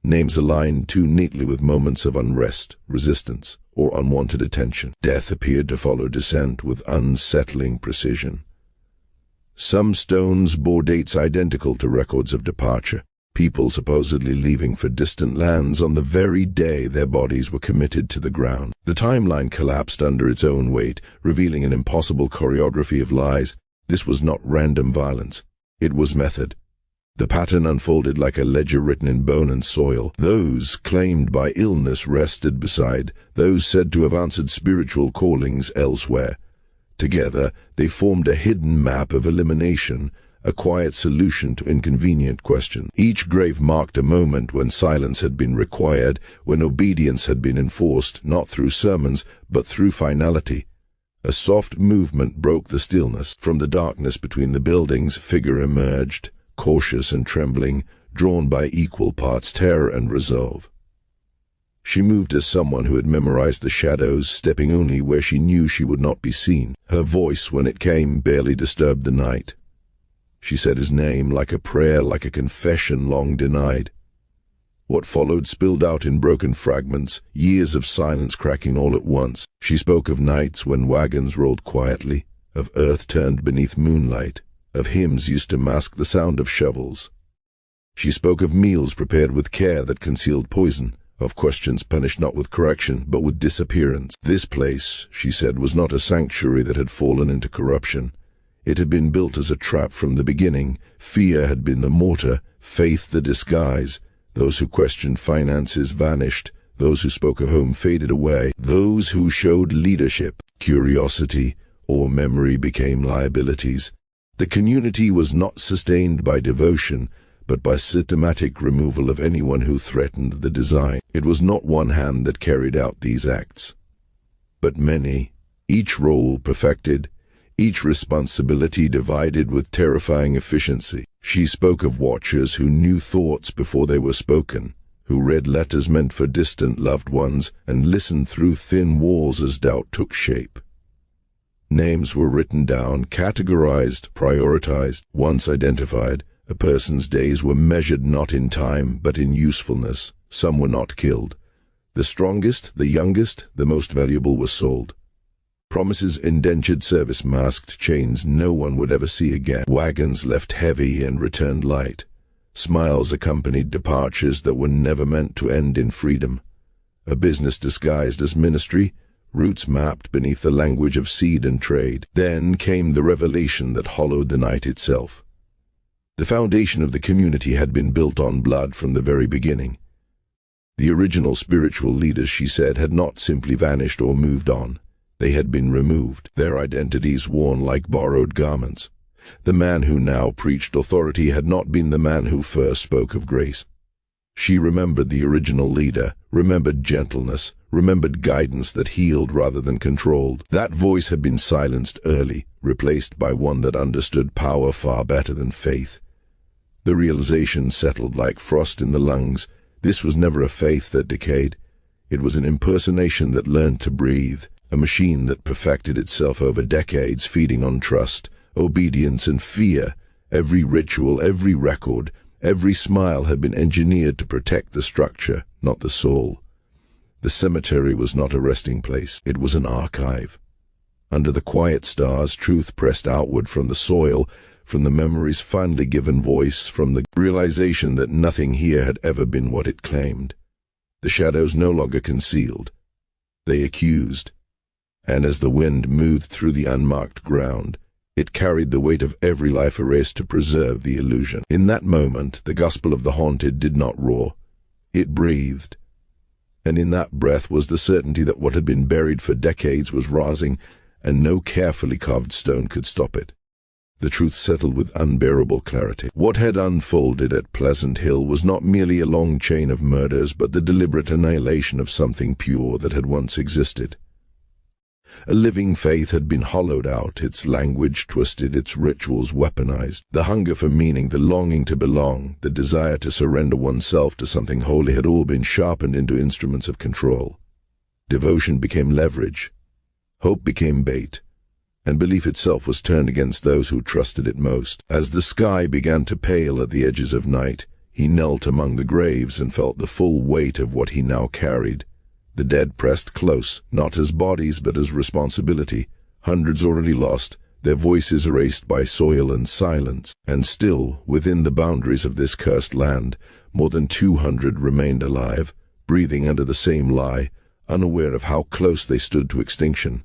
Names aligned too neatly with moments of unrest, resistance, or unwanted attention. Death appeared to follow descent with unsettling precision. Some stones bore dates identical to records of departure, people supposedly leaving for distant lands on the very day their bodies were committed to the ground. The timeline collapsed under its own weight, revealing an impossible choreography of lies. This was not random violence. It was method. The pattern unfolded like a ledger written in bone and soil. Those claimed by illness rested beside those said to have answered spiritual callings elsewhere. Together, they formed a hidden map of elimination, a quiet solution to inconvenient questions. Each grave marked a moment when silence had been required, when obedience had been enforced, not through sermons, but through finality. A soft movement broke the stillness. From the darkness between the buildings, a figure emerged, cautious and trembling, drawn by equal parts terror and resolve. She moved as someone who had memorized the shadows, stepping only where she knew she would not be seen. Her voice, when it came, barely disturbed the night. She said his name like a prayer, like a confession long denied. What followed spilled out in broken fragments, years of silence cracking all at once. She spoke of nights when wagons rolled quietly, of earth turned beneath moonlight, of hymns used to mask the sound of shovels. She spoke of meals prepared with care that concealed poison, of questions punished not with correction, but with disappearance. This place, she said, was not a sanctuary that had fallen into corruption. It had been built as a trap from the beginning. Fear had been the mortar, faith the disguise. Those who questioned finances vanished. Those who spoke of home faded away. Those who showed leadership, curiosity, or memory became liabilities. The community was not sustained by devotion, but by systematic removal of anyone who threatened the design. It was not one hand that carried out these acts, but many, each role perfected, each responsibility divided with terrifying efficiency. She spoke of watchers who knew thoughts before they were spoken, who read letters meant for distant loved ones and listened through thin walls as doubt took shape. Names were written down, categorized, prioritized. Once identified, a person's days were measured not in time, but in usefulness. Some were not killed. The strongest, the youngest, the most valuable were sold. Promises indentured service masked chains no one would ever see again. Wagons left heavy and returned light. Smiles accompanied departures that were never meant to end in freedom. A business disguised as ministry, roots mapped beneath the language of seed and trade. Then came the revelation that hollowed the night itself. The foundation of the community had been built on blood from the very beginning. The original spiritual leaders, she said, had not simply vanished or moved on. They had been removed, their identities worn like borrowed garments. The man who now preached authority had not been the man who first spoke of grace. She remembered the original leader, remembered gentleness, remembered guidance that healed rather than controlled. That voice had been silenced early, replaced by one that understood power far better than faith. The realization settled like frost in the lungs. This was never a faith that decayed. It was an impersonation that learned to breathe, a machine that perfected itself over decades, feeding on trust, obedience, and fear. Every ritual, every record, every smile had been engineered to protect the structure, not the soul. The cemetery was not a resting place. It was an archive. Under the quiet stars, truth pressed outward from the soil, from the memories finally given voice, from the realization that nothing here had ever been what it claimed. The shadows no longer concealed. They accused. And as the wind moved through the unmarked ground, it carried the weight of every life erased to preserve the illusion. In that moment, the gospel of the haunted did not roar. It breathed. And in that breath was the certainty that what had been buried for decades was rising, and no carefully carved stone could stop it. The truth settled with unbearable clarity. What had unfolded at Pleasant Hill was not merely a long chain of murders, but the deliberate annihilation of something pure that had once existed. A living faith had been hollowed out, its language twisted, its rituals weaponized. The hunger for meaning, the longing to belong, the desire to surrender oneself to something holy had all been sharpened into instruments of control. Devotion became leverage, hope became bait, and belief itself was turned against those who trusted it most. As the sky began to pale at the edges of night, he knelt among the graves and felt the full weight of what he now carried. The dead pressed close, not as bodies but as responsibility, hundreds already lost, their voices erased by soil and silence. And still, within the boundaries of this cursed land, more than 200 remained alive, breathing under the same lie, unaware of how close they stood to extinction.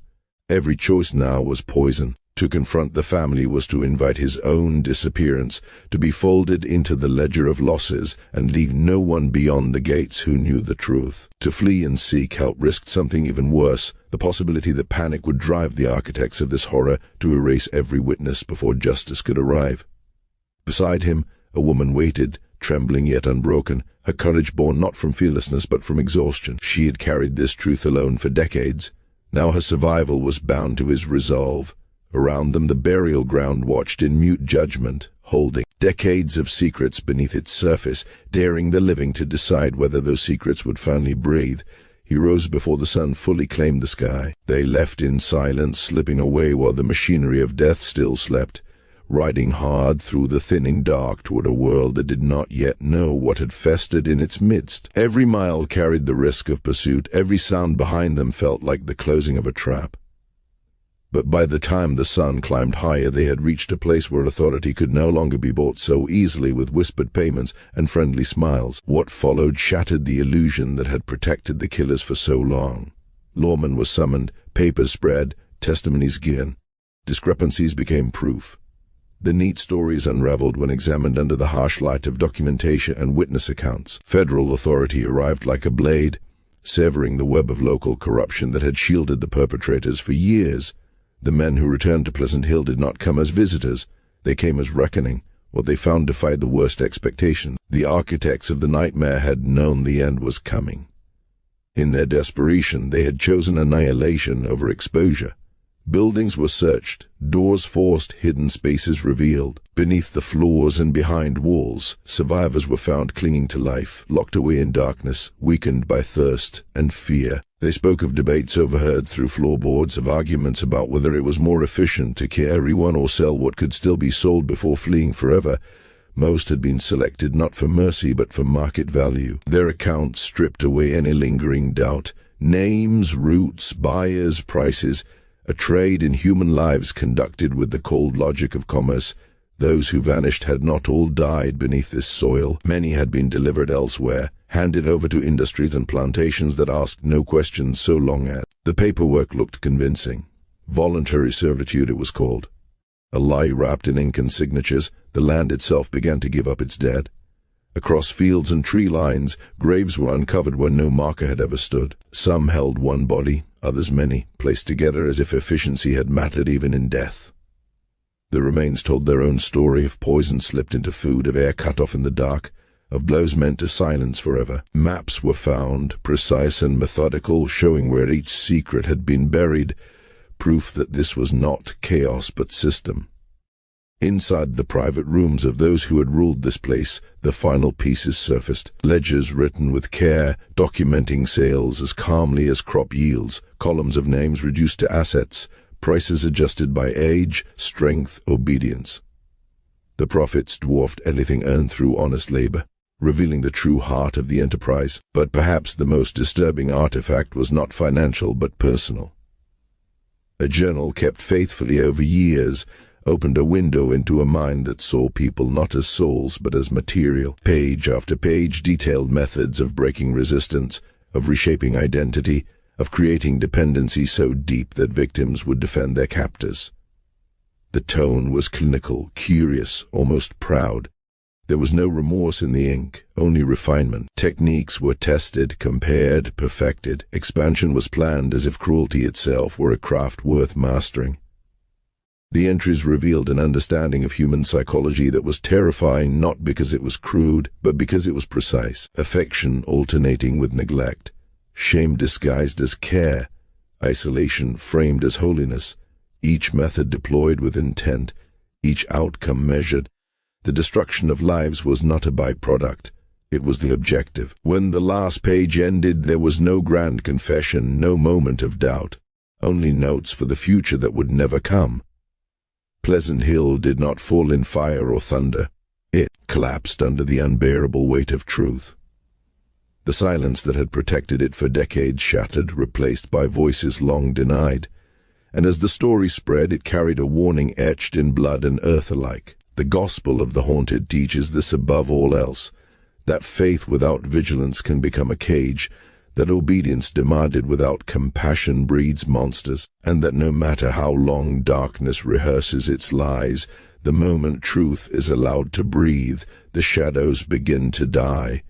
Every choice now was poison. To confront the family was to invite his own disappearance, to be folded into the ledger of losses and leave no one beyond the gates who knew the truth. To flee and seek help risked something even worse, the possibility that panic would drive the architects of this horror to erase every witness before justice could arrive. Beside him, a woman waited, trembling yet unbroken, her courage born not from fearlessness but from exhaustion. She had carried this truth alone for decades. Now her survival was bound to his resolve. Around them the burial ground watched in mute judgment, holding decades of secrets beneath its surface, daring the living to decide whether those secrets would finally breathe. He rose before the sun fully claimed the sky. They left in silence, slipping away while the machinery of death still slept, riding hard through the thinning dark toward a world that did not yet know what had festered in its midst. Every mile carried the risk of pursuit, every sound behind them felt like the closing of a trap. But by the time the sun climbed higher, they had reached a place where authority could no longer be bought so easily with whispered payments and friendly smiles. What followed shattered the illusion that had protected the killers for so long. Lawmen were summoned, papers spread, testimonies given. Discrepancies became proof. The neat stories unraveled when examined under the harsh light of documentation and witness accounts. Federal authority arrived like a blade, severing the web of local corruption that had shielded the perpetrators for years. The men who returned to Pleasant Hill did not come as visitors. They came as reckoning. What they found defied the worst expectations. The architects of the nightmare had known the end was coming. In their desperation, they had chosen annihilation over exposure. Buildings were searched, doors forced, hidden spaces revealed. Beneath the floors and behind walls, survivors were found clinging to life, locked away in darkness, weakened by thirst and fear. They spoke of debates overheard through floorboards, of arguments about whether it was more efficient to kill everyone or sell what could still be sold before fleeing forever. Most had been selected not for mercy but for market value. Their accounts stripped away any lingering doubt. Names, routes, buyers, prices. A trade in human lives conducted with the cold logic of commerce. Those who vanished had not all died beneath this soil. Many had been delivered elsewhere, handed over to industries and plantations that asked no questions so long as. The paperwork looked convincing. Voluntary servitude it was called. A lie wrapped in ink and signatures, the land itself began to give up its dead. Across fields and tree lines, graves were uncovered where no marker had ever stood. Some held one body, others many, placed together as if efficiency had mattered even in death. The remains told their own story of poison slipped into food, of air cut off in the dark, of blows meant to silence forever. Maps were found, precise and methodical, showing where each secret had been buried, proof that this was not chaos but system. Inside the private rooms of those who had ruled this place, the final pieces surfaced. Ledgers written with care, documenting sales as calmly as crop yields, columns of names reduced to assets, prices adjusted by age, strength, obedience. The profits dwarfed anything earned through honest labor, revealing the true heart of the enterprise. But perhaps the most disturbing artifact was not financial but personal. A journal kept faithfully over years opened a window into a mind that saw people not as souls but as material. Page after page detailed methods of breaking resistance, of reshaping identity, of creating dependency so deep that victims would defend their captors. The tone was clinical, curious, almost proud. There was no remorse in the ink, only refinement. Techniques were tested, compared, perfected. Expansion was planned as if cruelty itself were a craft worth mastering. The entries revealed an understanding of human psychology that was terrifying not because it was crude, but because it was precise. Affection alternating with neglect, shame disguised as care, isolation framed as holiness, each method deployed with intent, each outcome measured. The destruction of lives was not a byproduct. It was the objective. When the last page ended, there was no grand confession, no moment of doubt, only notes for the future that would never come. Pleasant Hill did not fall in fire or thunder. It collapsed under the unbearable weight of truth. The silence that had protected it for decades shattered, replaced by voices long denied. And as the story spread, it carried a warning etched in blood and earth alike. The gospel of the haunted teaches this above all else, that faith without vigilance can become a cage, that obedience demanded without compassion breeds monsters, and that no matter how long darkness rehearses its lies, the moment truth is allowed to breathe, the shadows begin to die.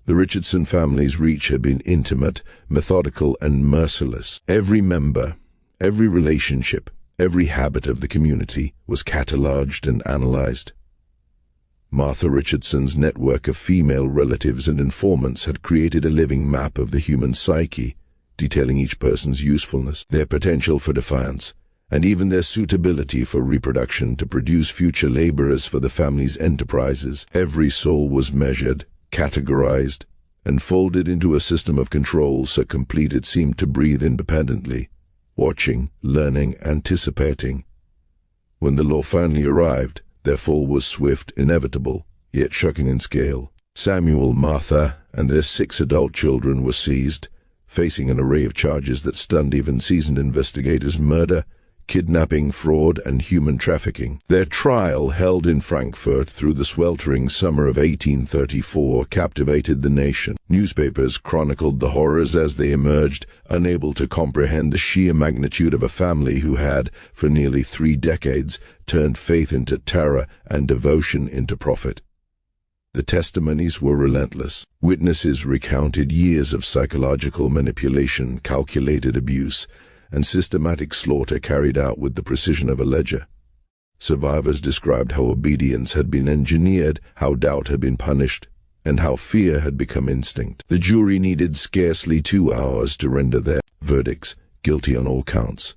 The Richardson family's reach had been intimate, methodical, and merciless. Every member, every relationship, every habit of the community was cataloged and analyzed. Martha Richardson's network of female relatives and informants had created a living map of the human psyche, detailing each person's usefulness, their potential for defiance, and even their suitability for reproduction to produce future laborers for the family's enterprises. Every soul was measured, categorized, and folded into a system of control so complete it seemed to breathe independently, watching, learning, anticipating. When the law finally arrived, their fall was swift, inevitable, yet shocking in scale. Samuel, Martha, and their 6 adult children were seized, facing an array of charges that stunned even seasoned investigators: murder, kidnapping, fraud, and human trafficking. Their trial, held in Frankfurt through the sweltering summer of 1834, captivated the nation. Newspapers chronicled the horrors as they emerged, unable to comprehend the sheer magnitude of a family who had, for nearly 3 decades, turned faith into terror and devotion into profit. The testimonies were relentless. Witnesses recounted years of psychological manipulation, calculated abuse, and systematic slaughter carried out with the precision of a ledger. Survivors described how obedience had been engineered, how doubt had been punished, and how fear had become instinct. The jury needed scarcely 2 hours to render their verdicts, guilty on all counts.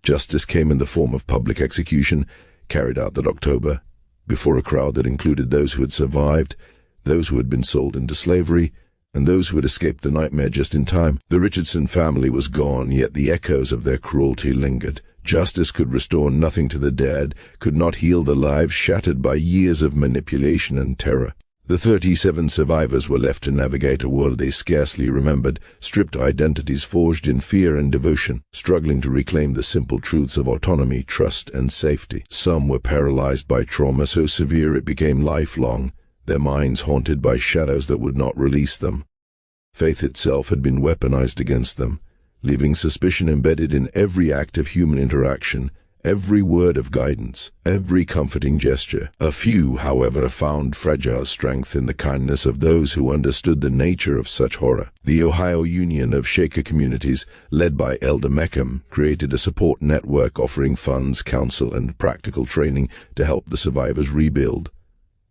Justice came in the form of public execution, carried out that October, before a crowd that included those who had survived, those who had been sold into slavery, and those who had escaped the nightmare just in time. The Richardson family was gone, yet the echoes of their cruelty lingered. Justice could restore nothing to the dead, could not heal the lives shattered by years of manipulation and terror. The 37 survivors were left to navigate a world they scarcely remembered, stripped identities forged in fear and devotion, struggling to reclaim the simple truths of autonomy, trust, and safety. Some were paralyzed by trauma so severe it became lifelong, their minds haunted by shadows that would not release them. Faith itself had been weaponized against them, leaving suspicion embedded in every act of human interaction, every word of guidance, every comforting gesture. A few, however, found fragile strength in the kindness of those who understood the nature of such horror. The Ohio Union of Shaker Communities, led by Elder Meckham, created a support network offering funds, counsel, and practical training to help the survivors rebuild.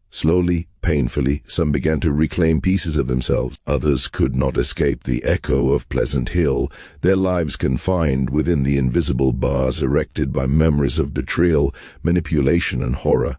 Slowly, painfully, some began to reclaim pieces of themselves. Others could not escape the echo of Pleasant Hill, their lives confined within the invisible bars erected by memories of betrayal, manipulation, and horror.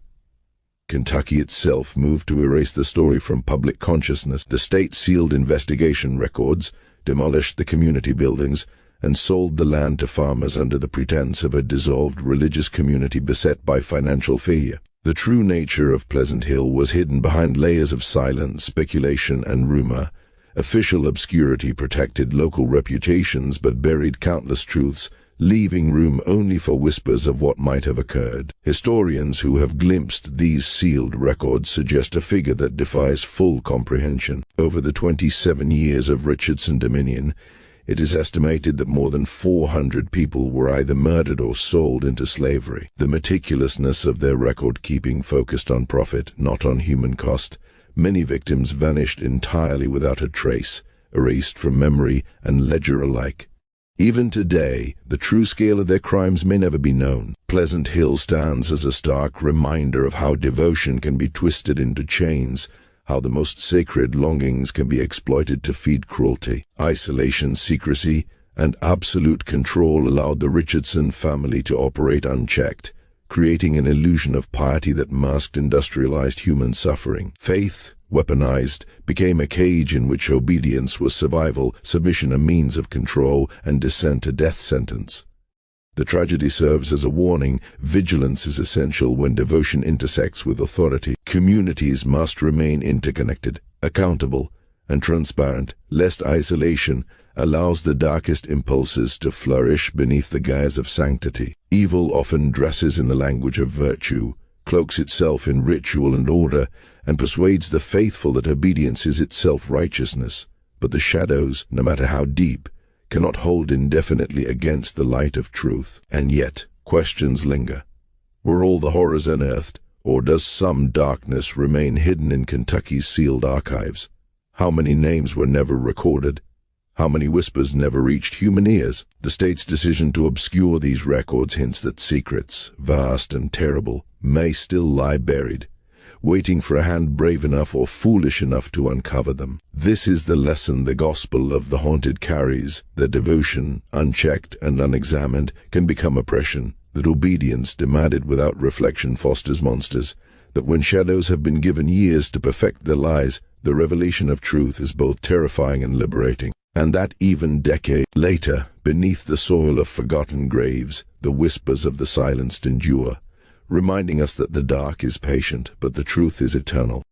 Kentucky itself moved to erase the story from public consciousness. The state sealed investigation records, demolished the community buildings, and sold the land to farmers under the pretense of a dissolved religious community beset by financial failure. The true nature of Pleasant Hill was hidden behind layers of silence, speculation, and rumor. Official obscurity protected local reputations but buried countless truths, leaving room only for whispers of what might have occurred. Historians who have glimpsed these sealed records suggest a figure that defies full comprehension. Over the 27 years of Richardson dominion, it is estimated that more than 400 people were either murdered or sold into slavery. The meticulousness of their record-keeping focused on profit, not on human cost. Many victims vanished entirely without a trace, erased from memory and ledger alike. Even today, the true scale of their crimes may never be known. Pleasant Hill stands as a stark reminder of how devotion can be twisted into chains, how the most sacred longings can be exploited to feed cruelty. Isolation, secrecy, and absolute control allowed the Richardson family to operate unchecked, creating an illusion of piety that masked industrialized human suffering. Faith, weaponized, became a cage in which obedience was survival, submission a means of control, and dissent a death sentence. The tragedy serves as a warning. Vigilance is essential when devotion intersects with authority. Communities must remain interconnected, accountable, and transparent, lest isolation allows the darkest impulses to flourish beneath the guise of sanctity. Evil often dresses in the language of virtue, cloaks itself in ritual and order, and persuades the faithful that obedience is itself righteousness. But the shadows, no matter how deep, cannot hold indefinitely against the light of truth. And yet, questions linger. Were all the horrors unearthed, or does some darkness remain hidden in Kentucky's sealed archives? How many names were never recorded? How many whispers never reached human ears? The state's decision to obscure these records hints that secrets, vast and terrible, may still lie buried, waiting for a hand brave enough or foolish enough to uncover them. This is the lesson the gospel of the haunted carries, that devotion, unchecked and unexamined, can become oppression, that obedience demanded without reflection fosters monsters, that when shadows have been given years to perfect their lies, the revelation of truth is both terrifying and liberating. And that even decades later, beneath the soil of forgotten graves, the whispers of the silenced endure, reminding us that the dark is patient, but the truth is eternal.